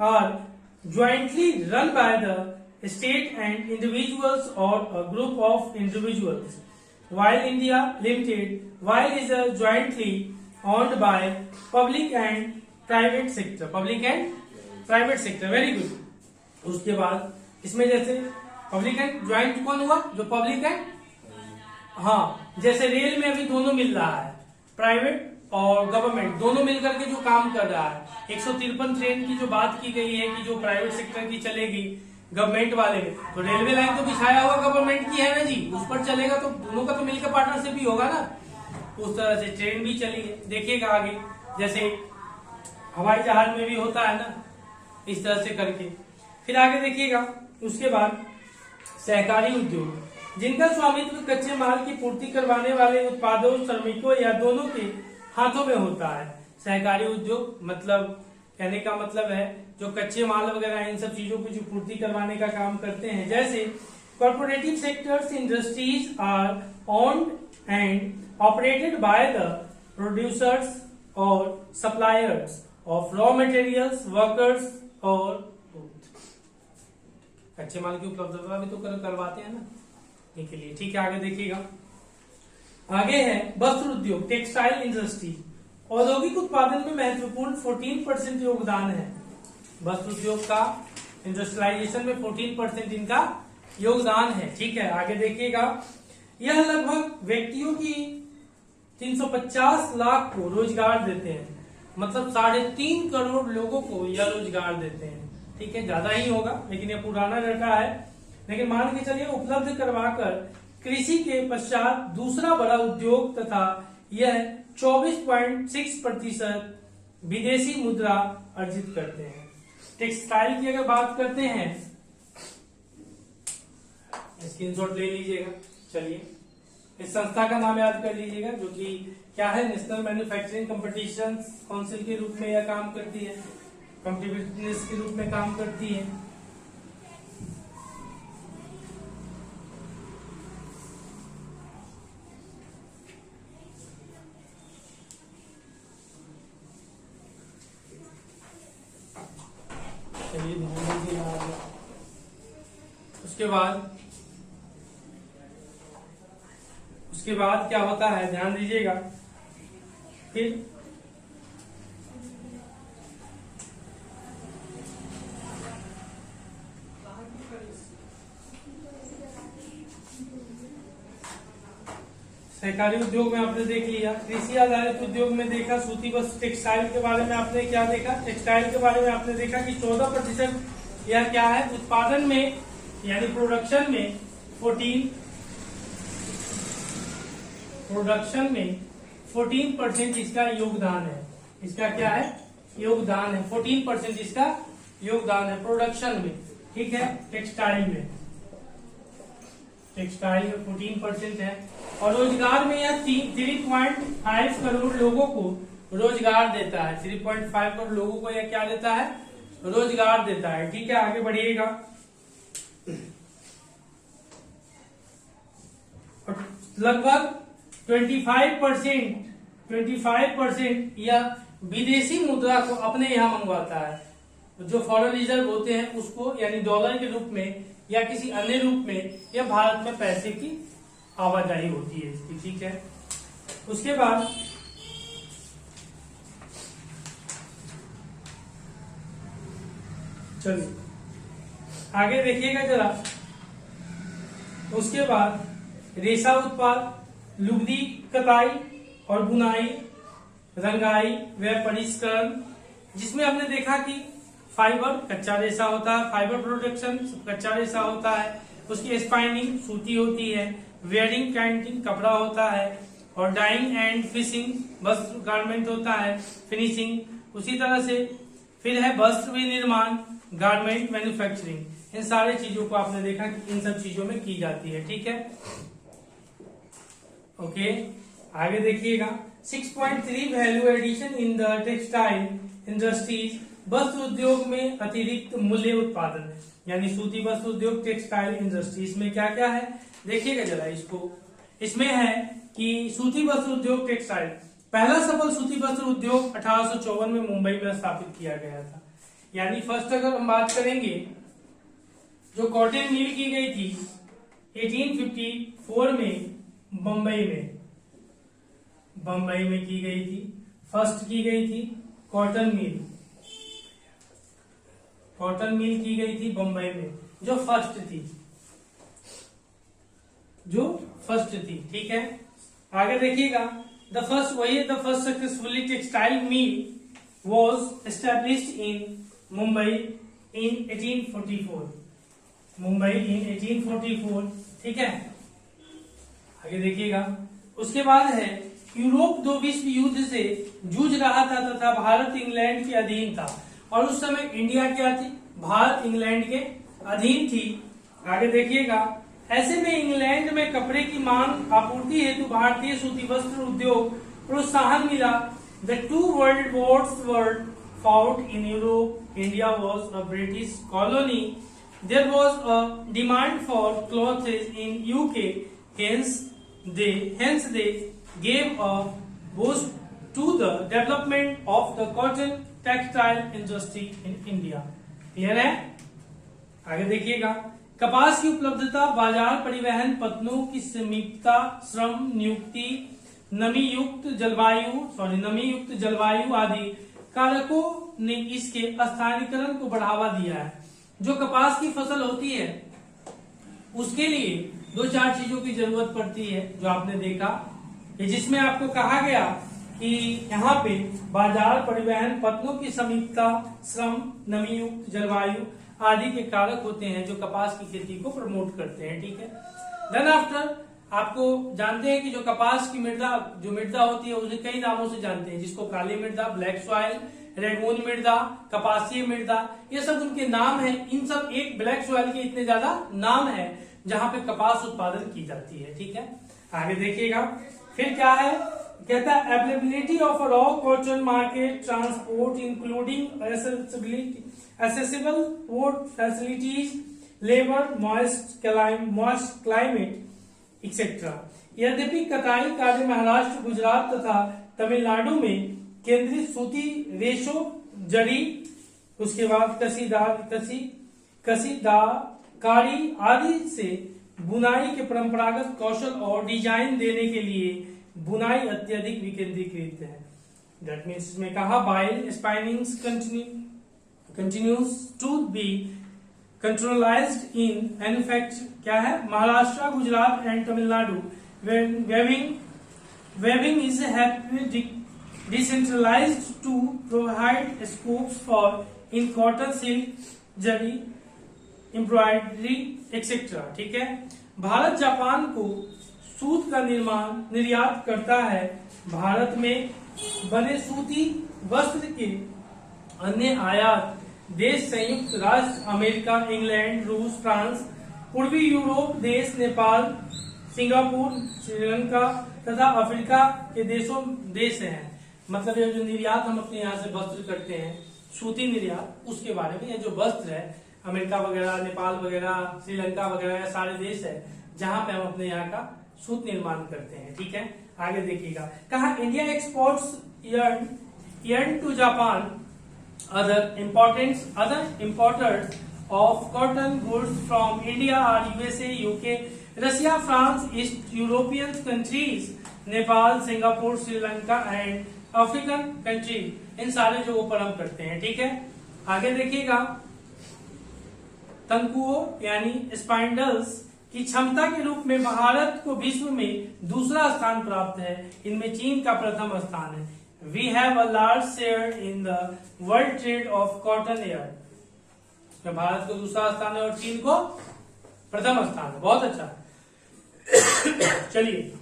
S1: are jointly run by the state and individuals or a group of individuals, while India Limited is jointly owned by public and private sector, very good। उसके बाद इसमें जैसे पब्लिक एंड ज्वाइंट कौन हुआ, जो public है, हाँ, जैसे रेल में अभी दोनों मिल रहा है, प्राइवेट और गवर्नमेंट दोनों मिलकर के जो काम कर रहा है। 153 ट्रेन की जो बात की गई है कि जो प्राइवेट सेक्टर की चलेगी गवर्नमेंट वाले में, तो रेलवे लाइन तो बिछाया हुआ गवर्नमेंट की है ना जी, उस पर चलेगा तो दोनों का तो मिलकर पार्टनरशिप भी होगा ना। उस तरह से ट्रेन भी चली है, देखिएगा आगे जैसे हवाई जहाज में भी होता है ना, इस तरह से करके। फिर आगे देखिएगा उसके बाद सहकारी उद्योग जिनका स्वामित्व कच्चे माल की पूर्ति करवाने वाले उत्पादों, श्रमिकों या दोनों के हाथों में होता है। सहकारी उद्योग मतलब कहने का मतलब है जो कच्चे माल वगैरह इन सब चीजों की जो पूर्ति करवाने का काम करते हैं। जैसे cooperative sectors industries are owned and operated by the producers और suppliers of raw materials, workers और कच्चे माल की उपलब्धता भी तो करवाते हैं ना, इनके लिए। ठीक है, आगे देखिएगा। आगे है वस्त्र उद्योग, टेक्सटाइल इंडस्ट्री। औद्योगिक उत्पादन में महत्वपूर्ण 14% योगदान है। वस्त्र उद्योग का इंडस्ट्रियलाइजेशन में 14% इनका योगदान है। ठीक है, आगे देखिएगा। यह लगभग व्यक्तियों की 350 लाख को रोजगार देते हैं, मतलब 3.5 करोड़ लोगों को यह रोजगार देते हैं। ठीक है, ज्यादा ही होगा लेकिन यह पुराना डाटा है, लेकिन मान के चलिए उपलब्ध करवाकर कृषि के पश्चात दूसरा बड़ा उद्योग तथा यह 24.6% विदेशी मुद्रा अर्जित करते हैं। टेक्सटाइल की अगर बात करते हैं, स्क्रीनशॉट ले लीजिएगा। चलिए इस संस्था का नाम याद कर लीजिएगा, जो कि क्या है, नेशनल मैन्युफैक्चरिंग कंपटीशन काउंसिल के रूप में यह काम करती है, कॉम्पिटिटिवनेस के रूप में काम करती है। चलिए ध्यान दीजिए। उसके बाद क्या होता है, ध्यान दीजिएगा। फिर सहकारी उद्योग में आपने देख लिया, कृषि आधारित उद्योग में देखा सूती वस्त्र, टेक्सटाइल के बारे में आपने क्या देखा, टेक्सटाइल के बारे में आपने देखा कि 14% यह क्या है, उत्पादन में यानी प्रोडक्शन में 14% इसका योगदान है। इसका क्या है, योगदान है, 14% इसका योगदान है प्रोडक्शन में। ठीक है, टेक्सटाइल में 14% है। और रोजगार में यह 3.5 करोड़ लोगों को रोजगार देता है। 3.5 करोड़ लोगों को यह क्या देता है, रोजगार देता है। ठीक है, आगे बढ़िएगा। लगभग 25% यह विदेशी मुद्रा को अपने यहाँ मंगवाता है। जो फॉरेन रिजर्व होते हैं उसको यानी डॉलर के रूप में या किसी अन्य रूप में यह भारत में पैसे की आवाजाही होती है इसकी। ठीक है, उसके बाद चलिए आगे देखिएगा जरा। उसके बाद रेशा उत्पाद, लुगदी कताई और बुनाई, रंगाई व परिष्करण, जिसमें हमने देखा कि फाइबर कच्चा रेशा होता है, फाइबर प्रोडक्शन कच्चा रेशा होता है, उसकी स्पाइनिंग सूती होती है, वेयरिंग कैंटिंग कपड़ा होता है, और डाइंग एंड फिशिंग वस्त्र गारमेंट होता है, फिनिशिंग उसी तरह से। फिर है वस्त्र विनिर्माण, गारमेंट मैन्युफैक्चरिंग। इन सारे चीजों को आपने देखा कि इन सब चीजों में की जाती है, ठीक है। ओके, आगे देखिएगा 6.3 value addition in the textile industries, वस्त्र उद्योग में अतिरिक्त मूल्य उत्पादन, यानी सूती वस्त्र उद्योग टेक्सटाइल इंडस्ट्रीज में क्या क्या है देखिएगा जरा इसको। इसमें है कि सूती वस्त्र उद्योग टेक्सटाइल, पहला सफल सूती वस्त्र उद्योग 1854 में मुंबई में स्थापित किया गया था। यानी फर्स्ट अगर हम बात करेंगे, जो कॉटन मिल की गई थी 1854 में बम्बई में की गई थी, फर्स्ट की गई थी कॉटन मिल की गई थी बम्बई में, जो फर्स्ट थी, ठीक है। आगे देखिएगा the first successfully textile mill was established in Mumbai in 1844, ठीक है। आगे देखिएगा, उसके बाद है यूरोप 2 विश्व युद्ध से जूझ रहा था तथा भारत इंग्लैंड के अधीन था, और उस समय इंडिया क्या थी, भारत इंग्लैंड के अधीन थी। आगे देखिएगा, ऐसे में इंग्लैंड में कपड़े की मांग आपूर्ति हेतु भारतीय सूती वस्त्र उद्योग प्रोत्साहन मिला। The 2 world Wars were fought in Europe. India was a British colony. There was a demand for clothes in UK. Hence they gave a boost to the development of the cotton textile industry in India. Clear है? आगे देखिएगा, कपास की उपलब्धता, बाजार परिवहन, पत्नों की समीपता, श्रम नियुक्ति, नमी युक्त जलवायु आदि कारकों ने इसके स्थानीयकरण को बढ़ावा दिया है। जो कपास की फसल होती है उसके लिए 2-4 चीजों की जरूरत पड़ती है, जो आपने देखा, जिसमें आपको कहा गया कि यहाँ पे बाजार परिवहन, पत्नों की समीपता, श्रम, नमी युक्त जलवायु आदि के कारक होते हैं जो कपास की खेती को प्रमोट करते हैं, ठीक है। देन आफ्टर आपको जानते हैं कि जो कपास की मृदा होती है उसे कई नामों से जानते हैं, जिसको काली मृदा, ब्लैक सॉइल, रेगून मृदा, कपासीय मृदा, ये सब उनके नाम हैं। इन सब एक ब्लैक सॉइल के इतने ज्यादा नाम है जहां पे कपास उत्पादन की जाती है, ठीक है। आगे देखिएगा, फिर क्या है, कहता है availability of raw cotton market, transport including accessible port facilities, labour, moist climate etcetera. यद्यपि कताई कार्य महाराष्ट्र, गुजरात तथा तमिलनाडु में केंद्रित सूती रेशो, जड़ी, उसके बाद कसीदाकारी आदि से बुनाई के परंपरागत कौशल और डिजाइन देने के लिए बुनाई अत्यधिक विकेंद्रीकृत है। दैट मीन्स इसमें कहा बाइल spinning continues to be controlised in manufacture, क्या है, Maharashtra, Gujarat and Tamil Nadu. Weaving is decentralized to provide scopes for in cotton, silk, zari, embroidery etcetera, ठीक है। भारत जापान को सूत का निर्यात करता है। भारत में बने सूती वस्त्र के अन्य आयात देश संयुक्त राष्ट्र अमेरिका, इंग्लैंड, रूस, फ्रांस, पूर्वी यूरोप देश, नेपाल, सिंगापुर, श्रीलंका तथा अफ्रीका के देश हैं। मतलब ये जो निर्यात हम अपने यहाँ से वस्त्र करते हैं, सूती निर्यात, उसके बारे में। ये जो वस्त्र है अमेरिका वगैरह, नेपाल वगैरह, श्रीलंका वगैरह सारे देश है जहां पे हम अपने यहाँ का सूत निर्माण करते हैं, ठीक है। आगे देखिएगा, कहा India exports yarn to Japan. Other importers of cotton goods from India are USA, UK, Russia, France, East European countries, Nepal, Singapore, Sri Lanka and African country. इन सारे जो ऊपर हम करते हैं, ठीक है। आगे देखिएगा, तंकुओं यानी स्पाइंडल्स की क्षमता के रूप में भारत को विश्व में दूसरा स्थान प्राप्त है। इनमें चीन का प्रथम स्थान है। We have a large share in the world trade of cotton yarn. भारत को दूसरा स्थान है और चीन को प्रथम स्थान है। बहुत अच्छा। चलिए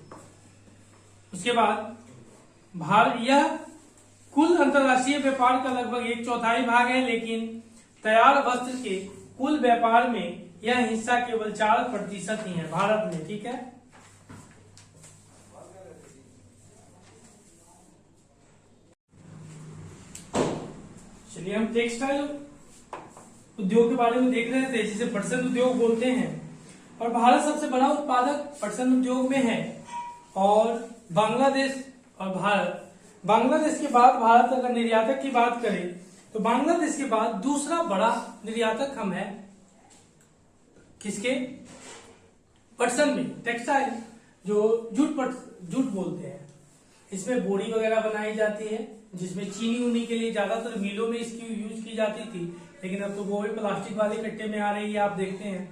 S1: उसके बाद यह कुल अंतर्राष्ट्रीय व्यापार का लगभग 1/4 भाग है, लेकिन तैयार वस्त्र के कुल व्यापार में यह हिस्सा केवल 4% ही है भारत में। ठीक है, चलिए हम टेक्सटाइल उद्योग के बारे में देख रहे थे, जिसे पटसन उद्योग बोलते हैं। और भारत सबसे बड़ा उत्पादक पटसन उद्योग में है। और बांग्लादेश और भारत, बांग्लादेश के बाद भारत अगर निर्यातक की बात करें तो बांग्लादेश के बाद दूसरा बड़ा निर्यातक हम है। किसके? पटसन में, टेक्सटाइल, जो जूट बोलते हैं। इसमें बोरी वगैरह बनाई जाती है, जिसमें चीनी उनी के लिए ज्यादातर मिलों में इसकी यूज की जाती थी, लेकिन अब तो वो भी प्लास्टिक वाले कट्टे में आ रही है, आप देखते हैं।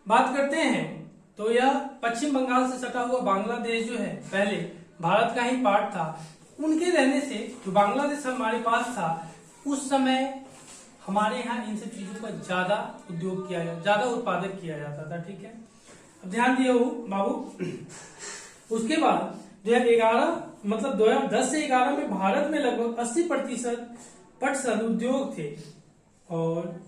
S1: बात करते हैं तो यह पश्चिम बंगाल से सटा हुआ बांग्लादेश जो है, पहले भारत का ही पार्ट था। उनके रहने से जो बांग्लादेश हमारे पास था, उस समय हमारे यहाँ इन सब चीजों का ज्यादा उद्योग किया जाता, ज्यादा उत्पादक किया जाता था। ठीक है, अब ध्यान दिए हो बाबू। उसके बाद 2011 मतलब 2010 से 11 में भारत में लगभग 80% पटसन उद्योग थे। और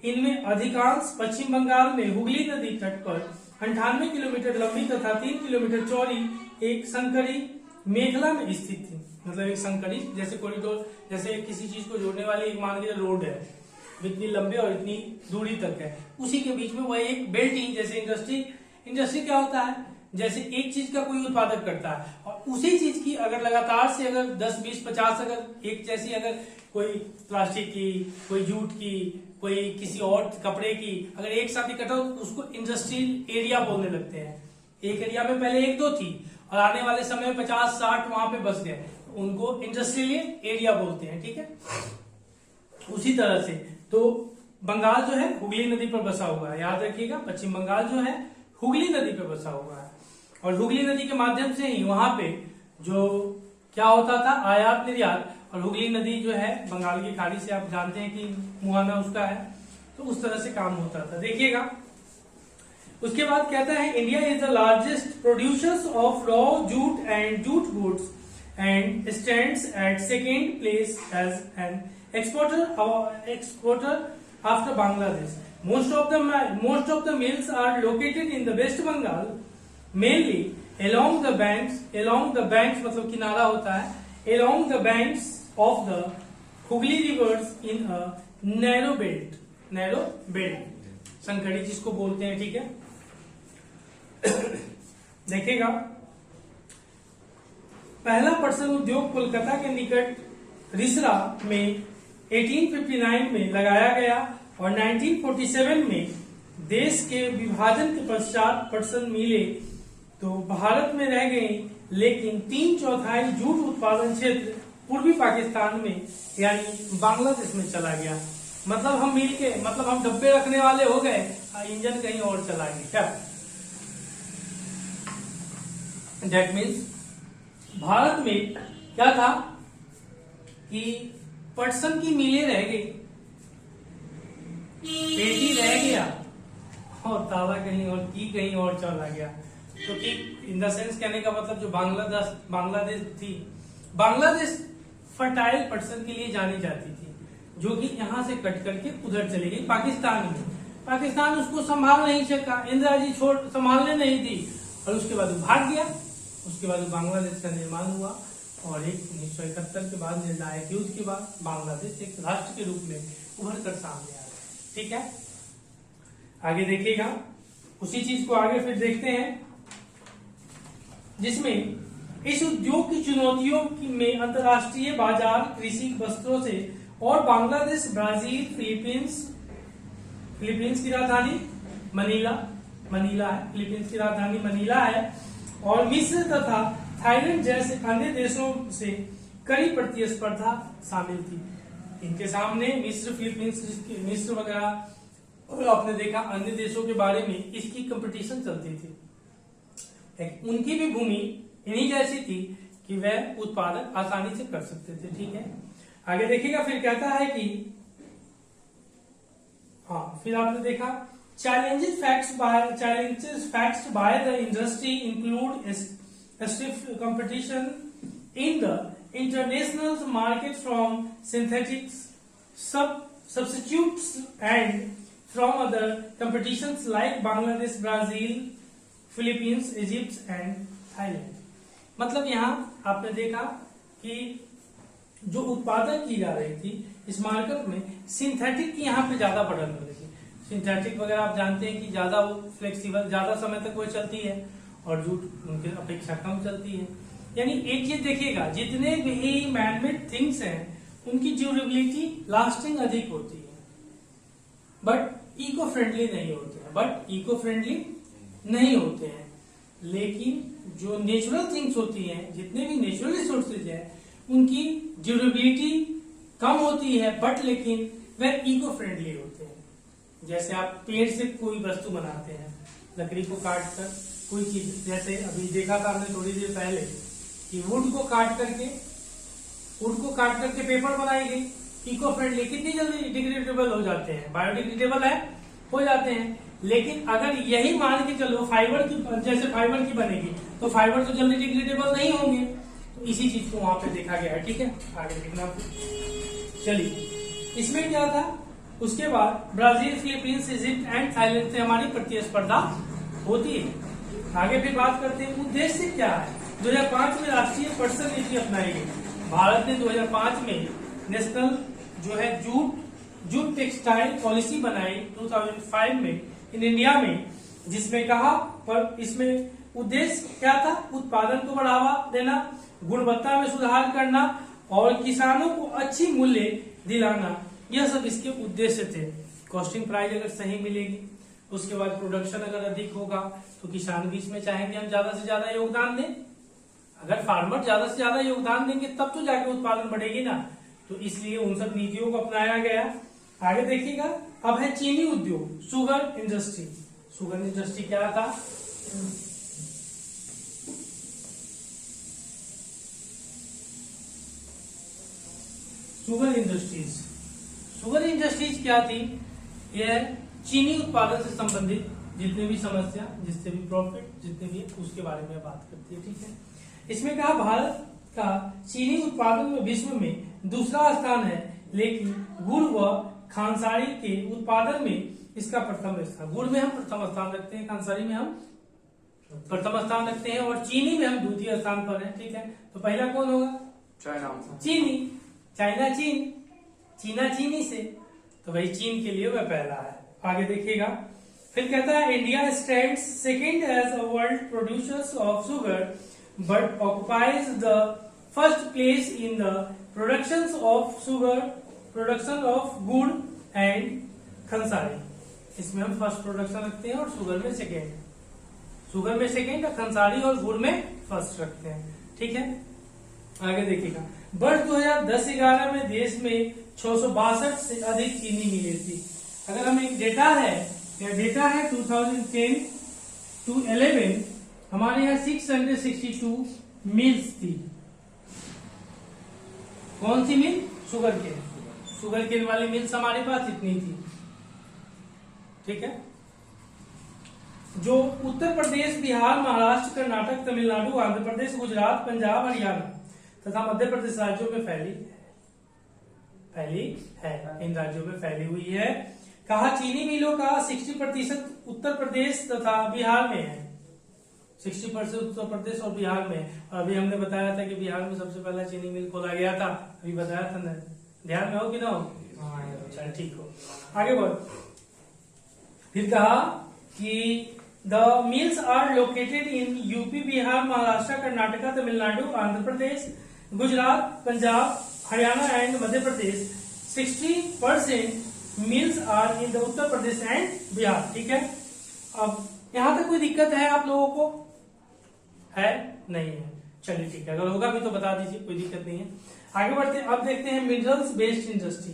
S1: इनमें अधिकांश पश्चिम बंगाल में हुगली नदी तट पर 98 किलोमीटर लंबी तथा 3 किलोमीटर चौड़ी एक संकरी मेखला में स्थित थी। मतलब एक संकरी जैसे कॉरिडोर, जैसे किसी चीज को जोड़ने वाली एक मान लीजिए रोड है, इतनी लंबी और इतनी दूरी तक है, उसी के बीच में वह एक बेल्टिंग, जैसे इंडस्ट्री क्या होता है, जैसे एक चीज का कोई उत्पादक करता है और उसी चीज की अगर लगातार से अगर 10, 20, 50 अगर एक जैसी अगर कोई प्लास्टिक की, कोई जूट की, कोई किसी और कपड़े की अगर एक साथ इकट्ठा, उसको इंडस्ट्रियल एरिया बोलने लगते हैं। एक एरिया में पहले 1-2 थी और आने वाले समय में 50-60 वहां पे बस गए, उनको इंडस्ट्रियल एरिया बोलते हैं। ठीक है, उसी तरह से तो बंगाल जो है हुगली नदी पर बसा हुआ है, याद रखिएगा। पश्चिम बंगाल जो है हुगली नदी पर बसा हुआ है और हुगली नदी के माध्यम से ही वहां पे जो क्या होता था, आयात निर्यात। और हुगली नदी जो है बंगाल की खाड़ी से, आप जानते हैं कि मुहाना उसका है, तो उस तरह से काम होता था। देखिएगा उसके बाद कहता है India is the largest producers of raw jute and jute goods and stands at second place as an exporter after Bangladesh. Most of the mills are located in the West Bengal, mainly along the banks मतलब किनारा होता है, along the banks of the Hooghly rivers in a narrow belt, संकड़ी जिसको बोलते हैं। ठीक है, देखिएगा पहला पटसन उद्योग कोलकाता के निकट रिसरा में 1859 में लगाया गया और 1947 में देश के विभाजन के पश्चात पटसन मिलें तो भारत में रह गई, लेकिन 3/4 जूट उत्पादन क्षेत्र पूर्वी पाकिस्तान में यानी बांग्लादेश में चला गया। मतलब हम मिल के, मतलब हम डब्बे रखने वाले हो गए, इंजन कहीं और चला गया। दैट मीन्स भारत में क्या था कि पटसन की मिलें रह गई, पेटी रह गया और ताला कहीं और की कहीं और चला गया। तो कि इन द सेंस कहने का मतलब जो बांग्लादेश थी, बांग्लादेश फर्टाइल पटसन के लिए जानी जाती थी, जो कि यहां से कट करके उधर चली गई पाकिस्तान में। पाकिस्तान उसको संभाल नहीं सका, इंदिरा जी संभालने नहीं दी और उसके बाद वो भाग गया। उसके बाद बांग्लादेश का निर्माण हुआ और 1971 के बाद निर्णायक युद्ध के बाद बांग्लादेश एक राष्ट्र के रूप में उभर कर सामने आ गया। ठीक है, आगे देखिएगा उसी चीज को आगे फिर देखते हैं, जिसमें इस उद्योग की चुनौतियों में अंतर्राष्ट्रीय बाजार, कृषि वस्त्रों से और बांग्लादेश, ब्राजील, फिलीपींस की राजधानी मनीला है, फिलीपींस की राजधानी मनीला है और मिस्र तथा थाईलैंड जैसे अन्य देशों से कड़ी प्रतिस्पर्धा शामिल थी। इनके सामने मिस्र, फिलीपींस, मिस्र वगैरह और आपने देखा अन्य देशों के बारे में इसकी कंपटीशन चलती थी, उनकी भी भूमि इन्हीं जैसी थी कि वह उत्पादन आसानी से कर सकते थे। ठीक है, आगे देखिएगा, फिर कहता है कि फिर आपने देखा challenges faced by the industry include stiff competition in the international market from synthetic substitutes and from other competitions like Bangladesh, Brazil, Philippines, Egypt and Thailand। मतलब यहाँ आपने देखा कि जो उत्पादन की जा रही थी इस मार्केट में सिंथेटिक की यहाँ पे ज्यादा बढ़त हो रही थी। सिंथेटिक वगैरह आप जानते हैं कि ज्यादा वो फ्लेक्सिबल, ज्यादा समय तक वो चलती है और जूट उनके अपेक्षा कम चलती है। यानी एक चीज देखिएगा, जितने भी मैनमेड थिंग्स हैं उनकी ड्यूरेबिलिटी लास्टिंग अधिक होती है, बट इको फ्रेंडली नहीं होते हैं। लेकिन जो नेचुरल थिंग्स होती हैं, जितने भी नेचुरल रिसोर्सेज हैं, उनकी ड्यूरेबिलिटी कम होती है, बट लेकिन वह इको फ्रेंडली होते हैं। जैसे आप पेड़ से कोई वस्तु बनाते हैं, लकड़ी को काट कर कोई चीज, जैसे अभी देखा था हमने थोड़ी देर पहले कि वुड को काट करके पेपर बनाई गई, इको फ्रेंडली, कितनी जल्दी डिग्रेडेबल हो जाते हैं, बायोडिग्रेडेबल हो जाते हैं। लेकिन अगर यही मान के चलो फाइबर की बनेगी तो फाइबर तो जल्दी डिग्रेडेबल नहीं होंगे। तो इसी चीज को वहां पे देखा गया है। ठीक है, आगे देखना। चलिए, इसमें क्या था, उसके बाद Brazil, Philippines, Egypt and Thailand से हमारी प्रतिस्पर्धा होती है। आगे फिर बात करते हैं उद्देश्य क्या है। 2005 में राष्ट्रीय पर्सन नीति अपनाई गई। भारत ने 2005 में नेशनल जो है जूट टेक्सटाइल पॉलिसी बनाई 2005 में इन इंडिया में, जिसमें कहा, पर इसमें उद्देश्य क्या था, उत्पादन को बढ़ावा देना, गुणवत्ता में सुधार करना और किसानों को अच्छी मूल्य दिलाना, यह सब इसके उद्देश्य थे। कॉस्टिंग प्राइस अगर सही मिलेगी, उसके बाद प्रोडक्शन अगर अधिक होगा तो किसान भी इसमें चाहेंगे हम ज्यादा से ज्यादा योगदान दें। अगर फार्मर ज्यादा से ज्यादा योगदान देंगे तब तो जाके उत्पादन बढ़ेगी ना, तो इसलिए उन सब नीतियों को अपनाया गया। आगे देखिएगा, अब है चीनी उद्योग, शुगर इंडस्ट्री। शुगर इंडस्ट्री क्या था, शुगर इंडस्ट्रीज क्या थी, यह चीनी उत्पादन से संबंधित जितने भी समस्या, जितने भी प्रॉफिट, जितने भी उसके बारे में बात करती है। ठीक है, इसमें कहा भारत का चीनी उत्पादन में विश्व में दूसरा स्थान है, लेकिन गुड़ व खानसारी के उत्पादन में इसका प्रथम स्थान। गुड़ में हम प्रथम स्थान रखते हैं, खानसारी में हम प्रथम स्थान रखते हैं और चीनी में हम द्वितीय स्थान पर हैं। ठीक है, तो पहला कौन होगा, चाइना, चीनी, चाइना चीना चीनी से, तो भाई चीन के लिए वह पहला है। आगे देखिएगा, फिर कहता है India stands second as a world producers of sugar but occupies the first place in the production of sugar, production of gur and khandsari. इसमें हम फर्स्ट प्रोडक्शन रखते हैं और शुगर में सेकेंड और खनसारी और गुड़ में फर्स्ट रखते हैं। ठीक है, आगे देखिएगा, वर्ष 2010-11 में देश में 662 से अधिक चीनी मिलें थी। अगर हम एक डेटा है 2010 to 11, हमारे यहाँ 662 मिल्स थी। कौन सी मिल, शुगर केन वाली मिल्स हमारे पास इतनी थी। ठीक है, जो उत्तर प्रदेश, बिहार, महाराष्ट्र, कर्नाटक, तमिलनाडु, आंध्र प्रदेश, गुजरात, पंजाब, हरियाणा तथा मध्य प्रदेश राज्यों में फैली है, इन राज्यों में फैली हुई है। कहा चीनी मिलों का 60% उत्तर प्रदेश तथा बिहार में है, 60% उत्तर प्रदेश और बिहार में। और अभी हमने बताया था कि बिहार में सबसे पहला चीनी मिल खोला गया था, अभी बताया था ना, ध्यान में हो कि ना हो, चल ठीक हो। आगे बढ़, फिर कहा कि the mills are located in UP, Bihar, Maharashtra, Karnataka, Tamil Nadu, Andhra Pradesh, Gujarat, Punjab, Haryana and Madhya Pradesh. 60% mills are in the Uttar Pradesh and Bihar. ठीक है, अब यहां तक कोई दिक्कत है आप लोगों को, है नहीं है, चलिए ठीक है, अगर होगा भी तो बता दीजिए, कोई दिक्कत नहीं है। आगे बढ़ते हैं, अब देखते हैं मिनरल्स बेस्ड इंडस्ट्री।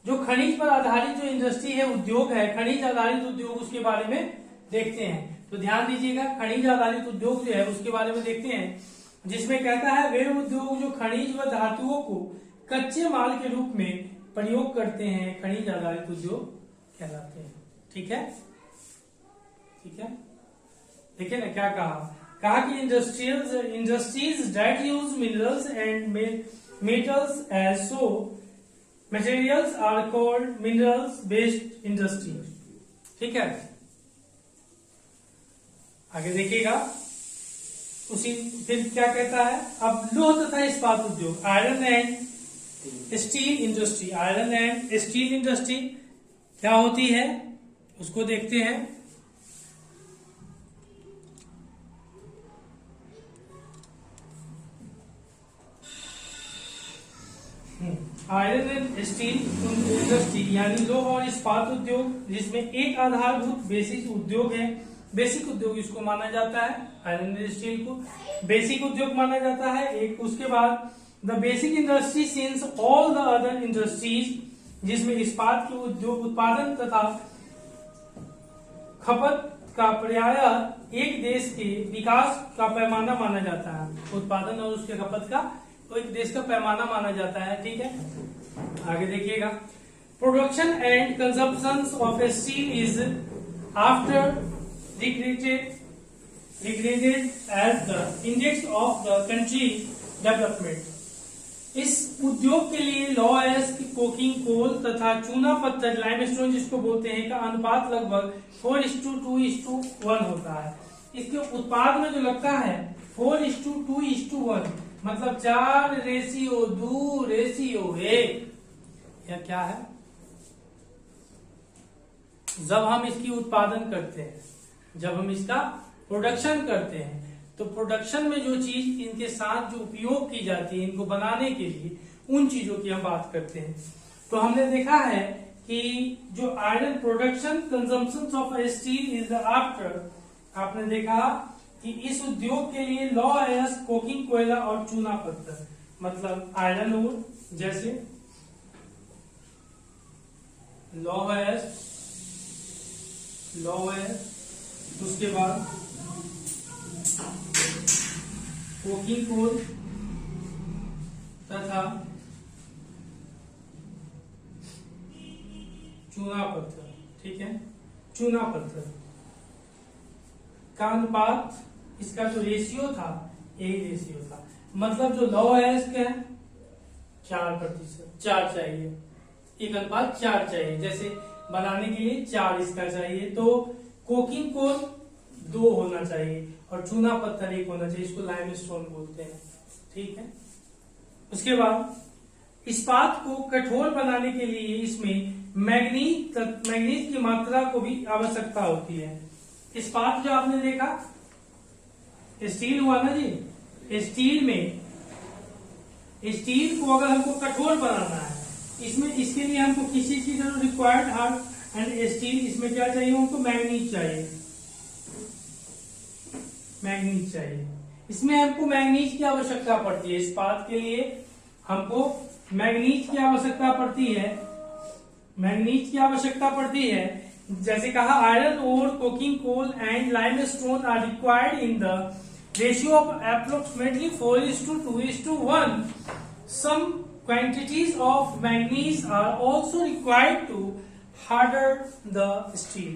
S1: जो खनिज पर आधारित जो इंडस्ट्री है, उद्योग है, खनिज आधारित उद्योग, उसके बारे में देखते हैं। तो ध्यान दीजिएगा, खनिज आधारित उद्योग जो है उसके बारे में देखते हैं, जिसमें कहता है वे उद्योग जो खनिज व धातुओं को कच्चे माल के रूप में प्रयोग करते हैं खनिज आधारित उद्योग कहलाते हैं। ठीक है, ठीक है, देखिए ना क्या कहा कि industries that use minerals and metals as so materials are called minerals based industry. ठीक है, आगे देखिएगा उसी फिर क्या कहता है, अब लौह तथा इस्पात उद्योग, iron and steel industry. Iron and steel industry क्या होती है उसको देखते हैं। आयरन एंड स्टील इंडस्ट्री यानी लौह और इस्पात उद्योग, जिसमें एक आधारभूत बेसिक उद्योग है। बेसिक उद्योग इसको माना जाता है, आयरन एंड स्टील को बेसिक उद्योग माना जाता है। एक उसके बाद the basic industry since all the other industries, जिसमें इस्पात के उद्योग उत्पादन तथा खपत का प्रायः एक देश के विकास का पैमाना माना जाता है। उत्पादन और उसके खपत का तो एक देश का पैमाना माना जाता है। ठीक है, आगे देखिएगा, production and consumption of steel is after regarded as the index of the country development। इस उद्योग के लिए लॉ कोकिंग कोल तथा चूना पत्थर लाइमस्टोन जिसको बोलते हैं का अनुपात लगभग 4:2:1 होता है। इसके उत्पाद में जो लगता है 4:2:1 मतलब 4:2:1। यह क्या है, जब हम इसकी उत्पादन करते हैं, जब हम इसका प्रोडक्शन करते हैं, तो प्रोडक्शन में जो चीज इनके साथ जो उपयोग की जाती है इनको बनाने के लिए, उन चीजों की हम बात करते हैं। तो हमने देखा है कि जो iron production consumption of steel is after, आपने देखा कि इस उद्योग के लिए लॉ कोकिंग कोयला और चूना पत्थर मतलब आयरन ओर, जैसे लॉ उसके बाद कोकिंग कोल तथा चूना पत्थर। ठीक है, चूना पत्थर का अनुपात, इसका जो रेशियो था यही रेशियो था, मतलब जो लॉ है इसका 4%, 4 चाहिए, एक अनुपात 4 चाहिए। जैसे बनाने के लिए 4 इसका चाहिए, तो कोकिंग कोल 2 होना चाहिए और चूना पत्थर 1 होना चाहिए। इसको लाइमस्टोन बोलते हैं। ठीक है, उसके बाद इस्पात को कठोर बनाने के लिए इसमें मैग्नीज की मात्रा को भी आवश्यकता होती है। इस्पात जो आपने देखा स्टील हुआ ना जी, स्टील को अगर हमको कठोर बनाना है, इसमें इसके लिए हमको किसी चीज रिक्वायर्ड हार्ड एंड स्टील, इसमें क्या चाहिए हमको, मैग्नीज चाहिए, मैग्नीज चाहिए। इसमें हमको मैग्नीज की आवश्यकता पड़ती है। इस्पात के लिए हमको मैग्नीज की आवश्यकता पड़ती है, मैग्नीज की आवश्यकता पड़ती है। जैसे कहा iron ore, coking coal and limestone are required in the ratio of approximately 4:2:1। Some quantities of manganese are also required to harden the steel।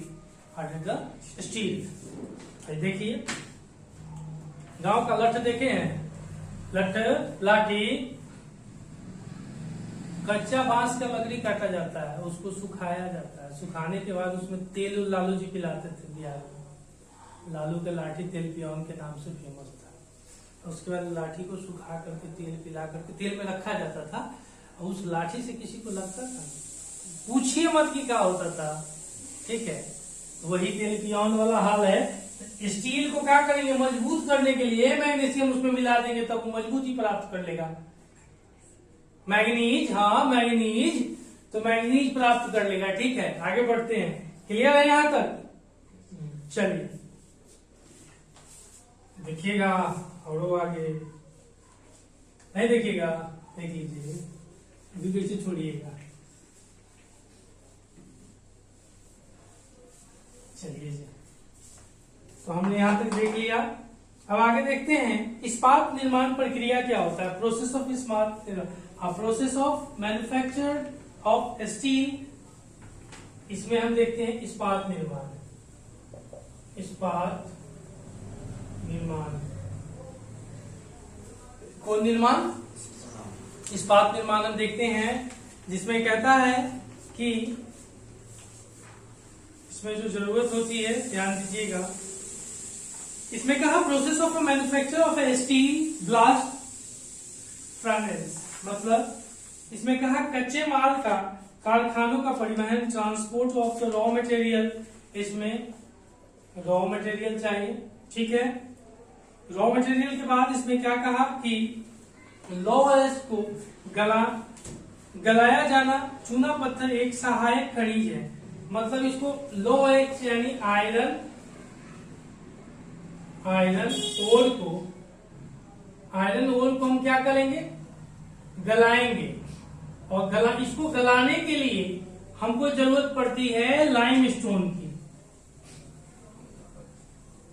S1: देखिए गांव का लठ देखे हैं, लठ लाठी, कच्चा बांस का लकड़ी काटा जाता है, उसको सुखाया जाता है, सुखाने के बाद उसमें तेल लालू जी पिलाते थे बिहार में। लालू का लाठी तेल पियावन के नाम से फेमस था। उसके बाद लाठी को सुखा करके तेल पिला करके तेल में रखा जाता था, और उस लाठी से किसी को लगता था, पूछिए मत कि क्या होता था। ठीक है, वही तेल पियावन वाला हाल है। स्टील को क्या करेंगे, मजबूत करने के लिए मैग्नीशियम उसमें मिला देंगे, तब वो मजबूती प्राप्त कर लेगा। मैग्नीज, हाँ मैग्नीज, तो मैग्नीज प्राप्त कर लेगा। ठीक है, आगे बढ़ते हैं। क्लियर है यहां तक? चलिए देखिएगा, और आगे नहीं देखिएगा, देख लीजिए, अभी कैसे छोड़िएगा। चलिए जी, तो हमने यहां तक देख लिया। अब आगे देखते हैं इस्पात निर्माण प्रक्रिया क्या होता है। प्रोसेस ऑफ इस्पात, process of manufacture of steel. इसमें हम देखते हैं इस्पात निर्माण। इस्पात निर्माण, कौन निर्माण? इस्पात निर्माण हम देखते हैं, जिसमें कहता है कि इसमें जो जरूरत होती है, ध्यान दीजिएगा, इसमें कहा process of manufacture of A steel blast furnace, मतलब इसमें कहा कच्चे माल का कारखानों का परिवहन, transport of the raw material. इसमें रॉ मटेरियल चाहिए, ठीक है। रॉ मटेरियल के बाद इसमें क्या कहा कि लौह को गलाया जाना। चूना पत्थर एक सहायक खनिज है, मतलब इसको लौह यानी आयरन ओर को हम क्या करेंगे? गलाएंगे। और इसको गलाने के लिए हमको जरूरत पड़ती है लाइमस्टोन की।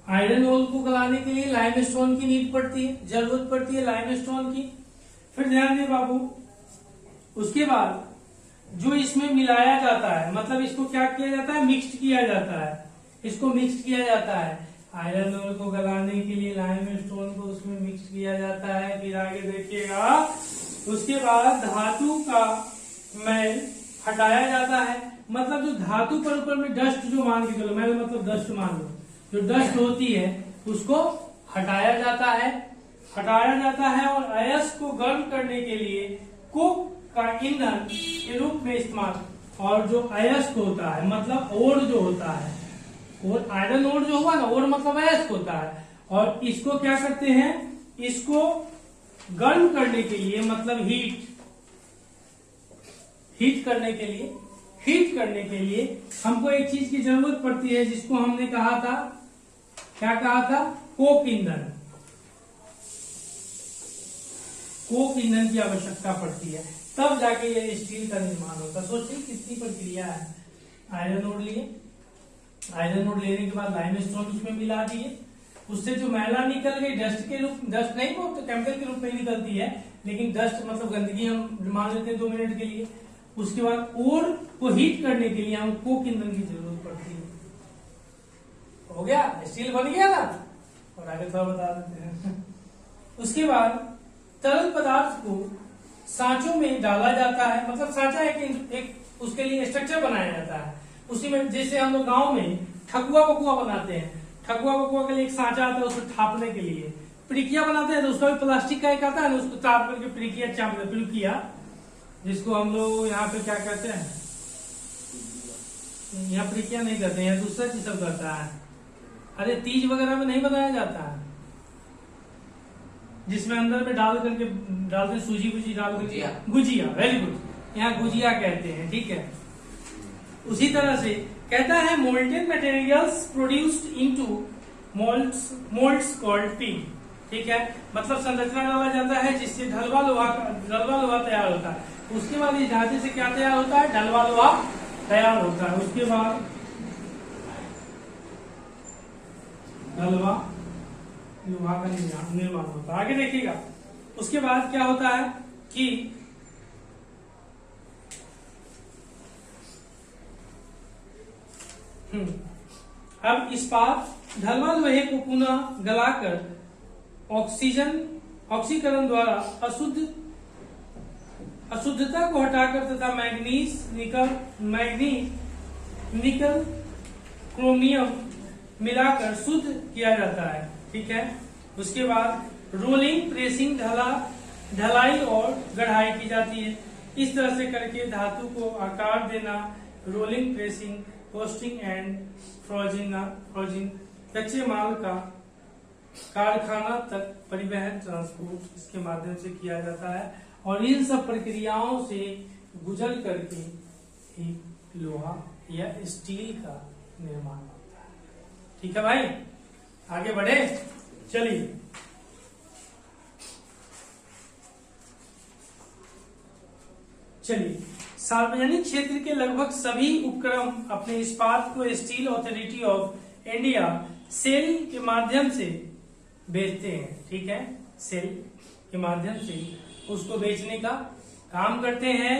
S1: आयरन ओर को गलाने के लिए लाइमस्टोन की नीड पड़ती है, जरूरत पड़ती है लाइमस्टोन की। फिर ध्यान दे बाबू, उसके बाद जो इसमें मिलाया जाता है, मतलब इसको क्या किया जाता है? मिक्स्ड किया जाता है। इसको मिक्स्ड किया जाता है, आयरन ओर को गलाने के लिए लाइमस्टोन को उसमें मिक्स किया जाता है। फिर आगे देखिएगा, उसके बाद धातु का मैल हटाया जाता है, मतलब जो धातु पर ऊपर में डस्ट, जो मान के चलो, मैल मतलब डस्ट मान लो, जो डस्ट होती है उसको हटाया जाता है और अयस्क को गर्म करने के लिए कुक का ईंधन के रूप में इस्तेमाल। और जो अयस्क होता है, मतलब ओर जो होता है, और आयरन ओर जो हुआ ना, ओर मतलब अयस्क होता है, और इसको क्या करते हैं? इसको गर्म करने के लिए, मतलब हीट करने के लिए हमको एक चीज की जरूरत पड़ती है, जिसको हमने कहा था, क्या कहा था? कोक ईंधन की आवश्यकता पड़ती है, तब जाके ये स्टील का निर्माण होता है। सोचिए कितनी प्रक्रिया है। आयरन ओर लिए, आयरन ओर लेने के बाद लाइमस्टोन उसमें मिला दिए, उससे जो मैला निकल गई, डस्ट नहीं, वो तो केमिकल के रूप में निकलती है, लेकिन डस्ट मतलब गंदगी हम मान लेते हैं 2 मिनट के लिए। उसके बाद ओर को हीट करने के लिए हम कोक ईंधन की जरूरत पड़ती है। हो गया, स्टील बन गया ना। और आगे थोड़ा बता देते हैं। उसके बाद तरल पदार्थ को सांचों में डाला जाता है, मतलब सांचा एक उसके लिए स्ट्रक्चर बनाया जाता है। उसी में जैसे हम लोग गाँव में ठकुआ बकुआ बनाते हैं, ठकुआ बकुआ के लिए एक सांचा आता है, उसको थापने के लिए। पिड़किया बनाते हैं तो उसका भी प्लास्टिक का एक आता है ना, उसको ताप करके पिड़किया चापते, पिड़किया, जिसको हम लोग यहाँ पे क्या कहते हैं? यहाँ पिड़किया नहीं कहते हैं, दूसरा चीज सब कहता है। अरे तीज वगैरह में नहीं बनाया जाता है, जिसमें अंदर में डालते हैं सूजी वूजी डाल करके, गुजिया। वेरी गुड, यहाँ गुजिया कहते हैं, ठीक है। उसी तरह से कहता है molten materials produced into moulds called pig, ठीक है। मतलब संरचना डाला जाता है जिससे ढलवा लोहा तैयार होता है। उसके बाद इस ढांचे से क्या तैयार होता है? ढलवा लोहा तैयार होता है। उसके बाद ढलवा लोहा का निर्माण होता है। आगे देखिएगा, उसके बाद क्या होता है कि अब इस्पात ढलवा लोहे को पुनः गलाकर ऑक्सीकरण द्वारा अशुद्धता को हटाकर तथा मैग्नीज निकल क्रोमियम मिलाकर शुद्ध किया जाता है, ठीक है। उसके बाद रोलिंग, प्रेसिंग, ढलाई और गढ़ाई की जाती है। इस तरह से करके धातु को आकार देना, रोलिंग, प्रेसिंग, रोस्टिंग एंड फ्रोजिंग कच्चे माल का कारखाना तक परिवहन, ट्रांसपोर्ट इसके माध्यम से किया जाता है। और इन सब प्रक्रियाओं से गुजर करके एक लोहा या स्टील का निर्माण होता है, ठीक है भाई। आगे बढ़े, चलिए। सार्वजनिक क्षेत्र के लगभग सभी उपक्रम अपने इस्पात को Steel Authority of India SAIL के माध्यम से बेचते हैं। ठीक है, सेल के माध्यम से उसको बेचने का काम करते हैं।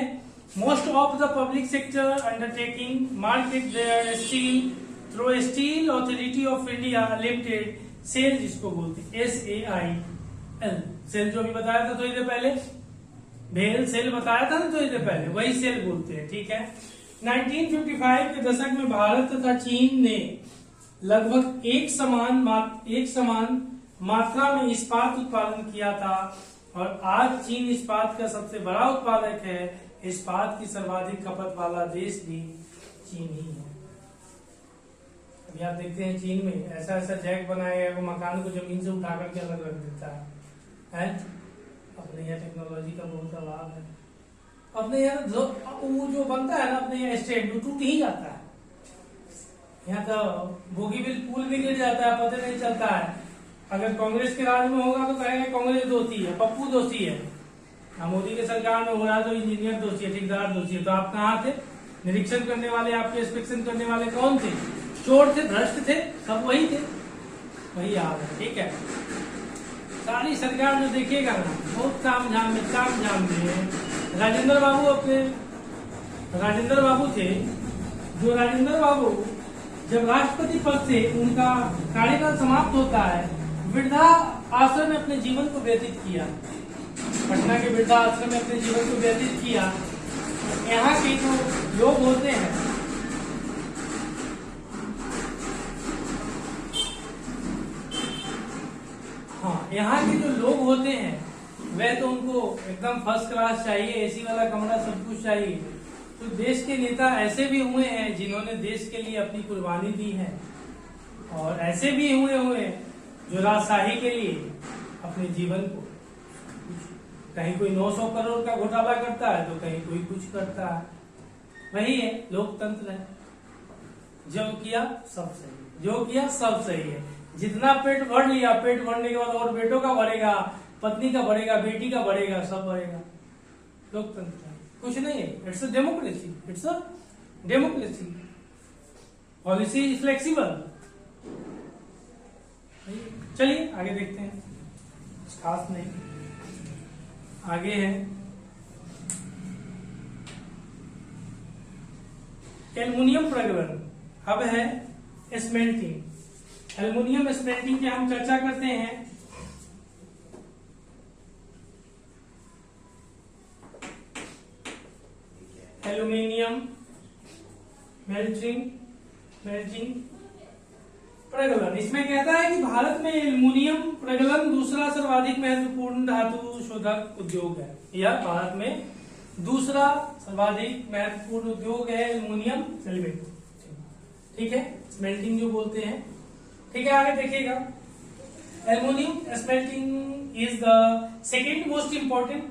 S1: Most of the public sector undertaking market their steel through Steel Authority of India Limited, SAIL जिसको बोलते हैं, SAIL, सेल जो अभी बताया था थोड़ी देर पहले, भेल सेल बताया था ना थोड़ी देर पहले, वही सेल बोलते हैं। ठीक है, 1955 के दशक में भारत तथा चीन ने लगभग एक समान मात्रा में इस्पात उत्पादन किया था और आज चीन इस्पात का सबसे बड़ा उत्पादक है। इस्पात की सर्वाधिक खपत वाला देश भी चीन ही है। अभी आप देखते हैं चीन में ऐसा ऐसा जैक बनाया गया, वो मकान को जमीन से उठा करके अलग रख देता है। अपने यहाँ टेक्नोलॉजी का बहुत अभाव है। अपने यहाँ जो बनता है ना, अपने यहाँ स्टेट टूट ही जाता है। यहाँ तो बोगीबिल पुल भी गिर जाता है, पता नहीं चलता है। अगर कांग्रेस के राज में होगा तो कहेंगे कांग्रेस दोषी है, पप्पू दोषी है। मोदी के सरकार में हो रहा है तो इंजीनियर दोषी है, ठेकेदार दोषी है। तो आप कहाँ थे? निरीक्षण करने वाले, आपके इंस्पेक्शन करने वाले कौन थे? चोर थे, भ्रष्ट थे, सब वही थे, वही हाल है। ठीक है, सारी सरकार जो देखिएगा ना, बहुत ताम झाम में राजेंद्र बाबू थे। जो राजेंद्र बाबू जब राष्ट्रपति पद से उनका कार्यकाल समाप्त होता है, वृद्धा आश्रम में अपने जीवन को व्यतीत किया। पटना के वृद्धा आश्रम में अपने जीवन को व्यतीत किया। यहाँ के जो लोग होते हैं, यहाँ के जो लोग होते हैं वह तो उनको एकदम फर्स्ट क्लास चाहिए, एसी वाला कमरा, सब कुछ चाहिए। तो देश के नेता ऐसे भी हुए हैं जिन्होंने देश के लिए अपनी कुर्बानी दी है, और ऐसे भी हुए जो राजशाही के लिए अपने जीवन को, कहीं कोई 900 करोड़ का घोटाला करता है तो कहीं कोई कुछ करता है। वही है लोकतंत्र है। जो किया सब सही, जो किया सब सही है। जितना पेट भर लिया, पेट भरने के बाद और बेटों का भरेगा, पत्नी का भरेगा, बेटी का भरेगा, सब भरेगा। लोकतंत्र कुछ नहीं है। It's a democracy, it's a democracy. Policy is flexible. चलिए आगे देखते हैं, खास नहीं। आगे है एल्युमिनियम प्रज्वलन। अब है स्मेल्टिंग। एल्युमिनियम स्मेल्टिंग की हम चर्चा करते हैं। एल्युमिनियम मेल्टिंग प्रज्वलन। इसमें कहता है कि भारत में एल्युमिनियम प्रज्वलन दूसरा सर्वाधिक महत्वपूर्ण धातु शोधक उद्योग है। यह भारत में दूसरा सर्वाधिक महत्वपूर्ण उद्योग है एल्युमिनियम स्मेल्टिंग। ठीक है, स्मेल्टिंग जो बोलते हैं। ठीक है, आगे देखिएगा। Aluminium smelting is the second most important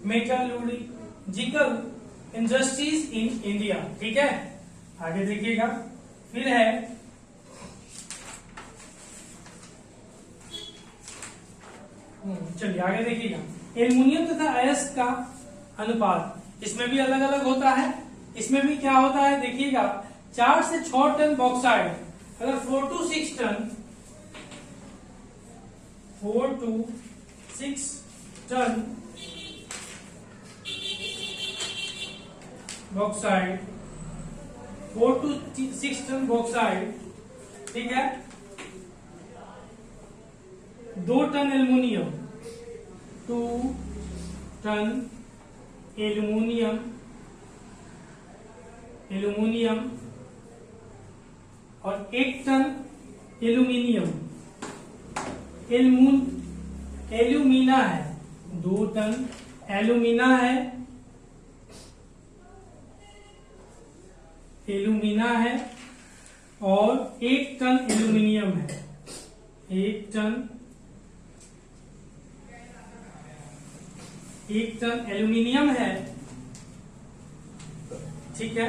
S1: metallurgical industries in India. ठीक है, आगे देखिएगा। फिर है चलिए आगे देखिएगा। एल्युमिनियम तथा अयस्क का अनुपात इसमें भी अलग अलग होता है। इसमें भी क्या होता है देखिएगा, 4 से 6 टन बॉक्साइड, अगर 4 to 6 ton bauxite, 4 to 6 ton bauxite, ठीक है, 2 टन एल्युमिनियम, 2 टन एल्युमिनियम और 1 टन एल्यूमिनियम, एल्यूमिना है, 2 टन एल्यूमिना है, और 1 टन एल्यूमिनियम है, 1 टन एल्यूमिनियम है। ठीक है,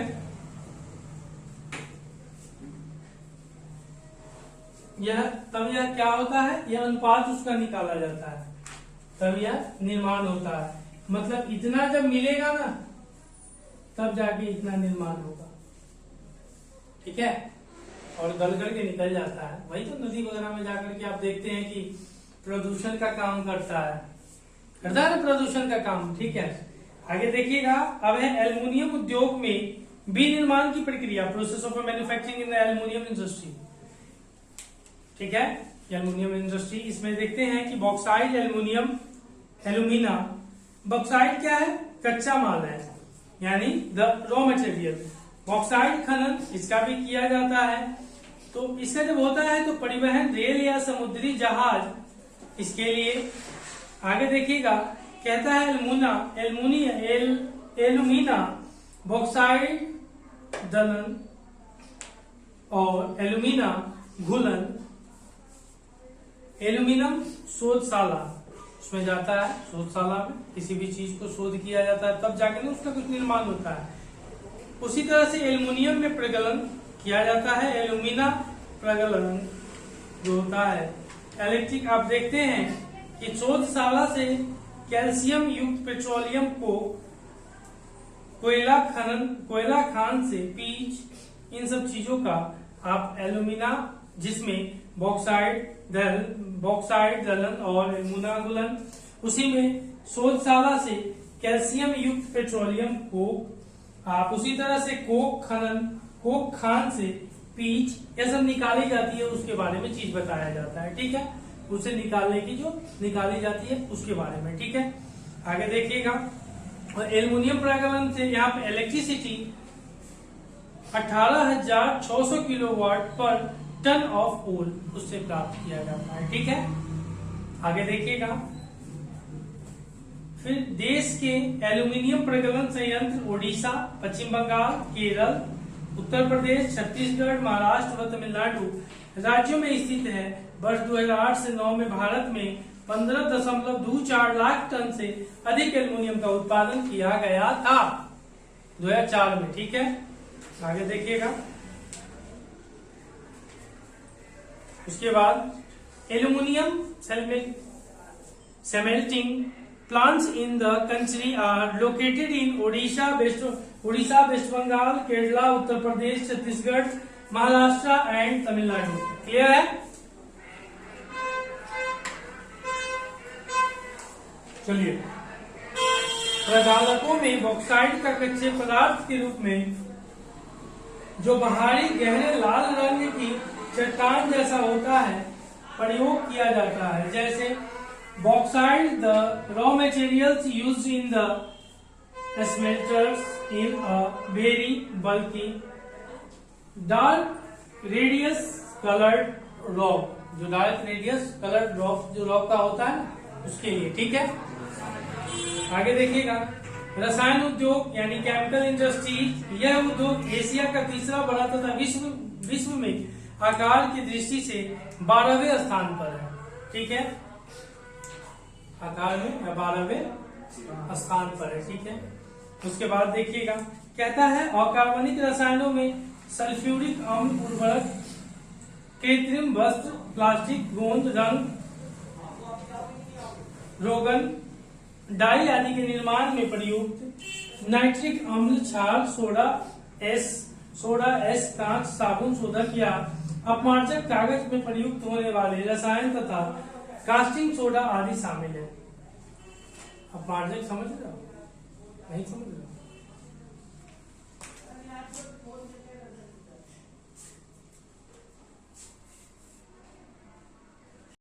S1: तब यह क्या होता है, यह अनुपात उसका निकाला जाता है, तब यह निर्माण होता है। मतलब इतना जब मिलेगा ना तब जाके इतना निर्माण होगा, ठीक है। और गल करके निकल जाता है, वही तो नदी वगैरह में जाकर के आप देखते हैं कि प्रदूषण का काम करता है ना प्रदूषण का काम, ठीक है। आगे देखिएगा, अब है एल्युमिनियम उद्योग में विनिर्माण की प्रक्रिया, process of manufacturing in the aluminium industry, ठीक है। एल्युमिनियम इंडस्ट्री, इसमें देखते हैं कि बॉक्साइट एल्युमिनियम एल्यूमिना, बॉक्साइट क्या है, कच्चा माल है, यानी द रॉ मटेरियल। बॉक्साइट खनन इसका भी किया जाता है, तो इसका जब होता है तो परिवहन रेल या समुद्री जहाज इसके लिए। आगे देखिएगा, कहता है एल्यूमिना बॉक्साइट दलन और एल्यूमिना घुलन। एल्यूमिनियम शोधशाला उसमें जाता है, शोधशाला में किसी भी चीज को शोध किया जाता है तब जाकर ना उसका कुछ निर्माण होता है। उसी तरह से एल्यूमिनियम में प्रगलन किया जाता है, एल्यूमिना प्रगलन जो होता है। इलेक्ट्रिक, आप देखते हैं कि शोधशाला से कैल्शियम युक्त पेट्रोलियम को कोयला खान से पीच, इन सब चीजों का आप एल्यूमिना, जिसमें बॉक्साइट दलन और एल्यूमिना गुलन, उसी में शोधशाला से कैल्शियम युक्त पेट्रोलियम को आप, उसी तरह से कोक खान से पीच, यह सब निकाली जाती है, उसके बारे में चीज बताया जाता है, ठीक है। उसे निकालने की जो निकाली जाती है उसके बारे में, ठीक है। आगे देखिएगा, और एल्युमिनियम प्रगलन से यहाँ पे इलेक्ट्रिसिटी 18,600 किलोवाट पर टन ऑफ कोल उससे प्राप्त किया जाता है, ठीक है। आगे देखिएगा, फिर देश के एल्युमिनियम प्रगलन संयंत्र ओडिशा, पश्चिम बंगाल, केरल, उत्तर प्रदेश, छत्तीसगढ़, महाराष्ट्र व तमिलनाडु राज्यों में स्थित है। वर्ष 2008 से 9 में भारत में 15.24 लाख टन से अधिक एल्युमिनियम का उत्पादन किया गया था 2004 में, ठीक है। आगे देखिएगा, उसके बाद aluminium smelting plants in the country are located in Odisha, West Bengal, Kerala, Uttar Pradesh, Chhattisgarh, Maharashtra and Tamil Nadu. Clear है? चलिए, प्रदालकों में बॉक्साइट का कच्चे पदार्थ के रूप में जो बाहरी गहरे लाल रंग की चट्टान जैसा होता है प्रयोग किया जाता है, जैसे bauxite, the raw materials used in the smelters in a very bulky dark radius colored rock, जो डार्क रेडियस कलर्ड रॉक जो रॉक का होता है उसके लिए, ठीक है। आगे देखिएगा, रसायन उद्योग यानी केमिकल इंडस्ट्रीज, यह उद्योग एशिया का तीसरा बड़ा तथा विश्व में आकार की दृष्टि से 12वें स्थान पर है, ठीक है। आकार में 12वें स्थान पर है, ठीक है। उसके बाद देखिएगा, कहता है अकार्बनिक रसायनों में सल्फ्यूरिक अम्ल, उर्वरक, कृत्रिम वस्त्र, प्लास्टिक, गोंद, रंग, रोगन, डाई आदि के निर्माण में प्रयुक्त नाइट्रिक अम्ल, क्षार, सोडा एस, कांच, साबुन, शोधक या अपमार्जक कागज में प्रयुक्त होने वाले रसायन तथा कास्टिंग सोडा आदि शामिल है। अपमार्जक समझ रहे हो? नहीं समझ रहे हो?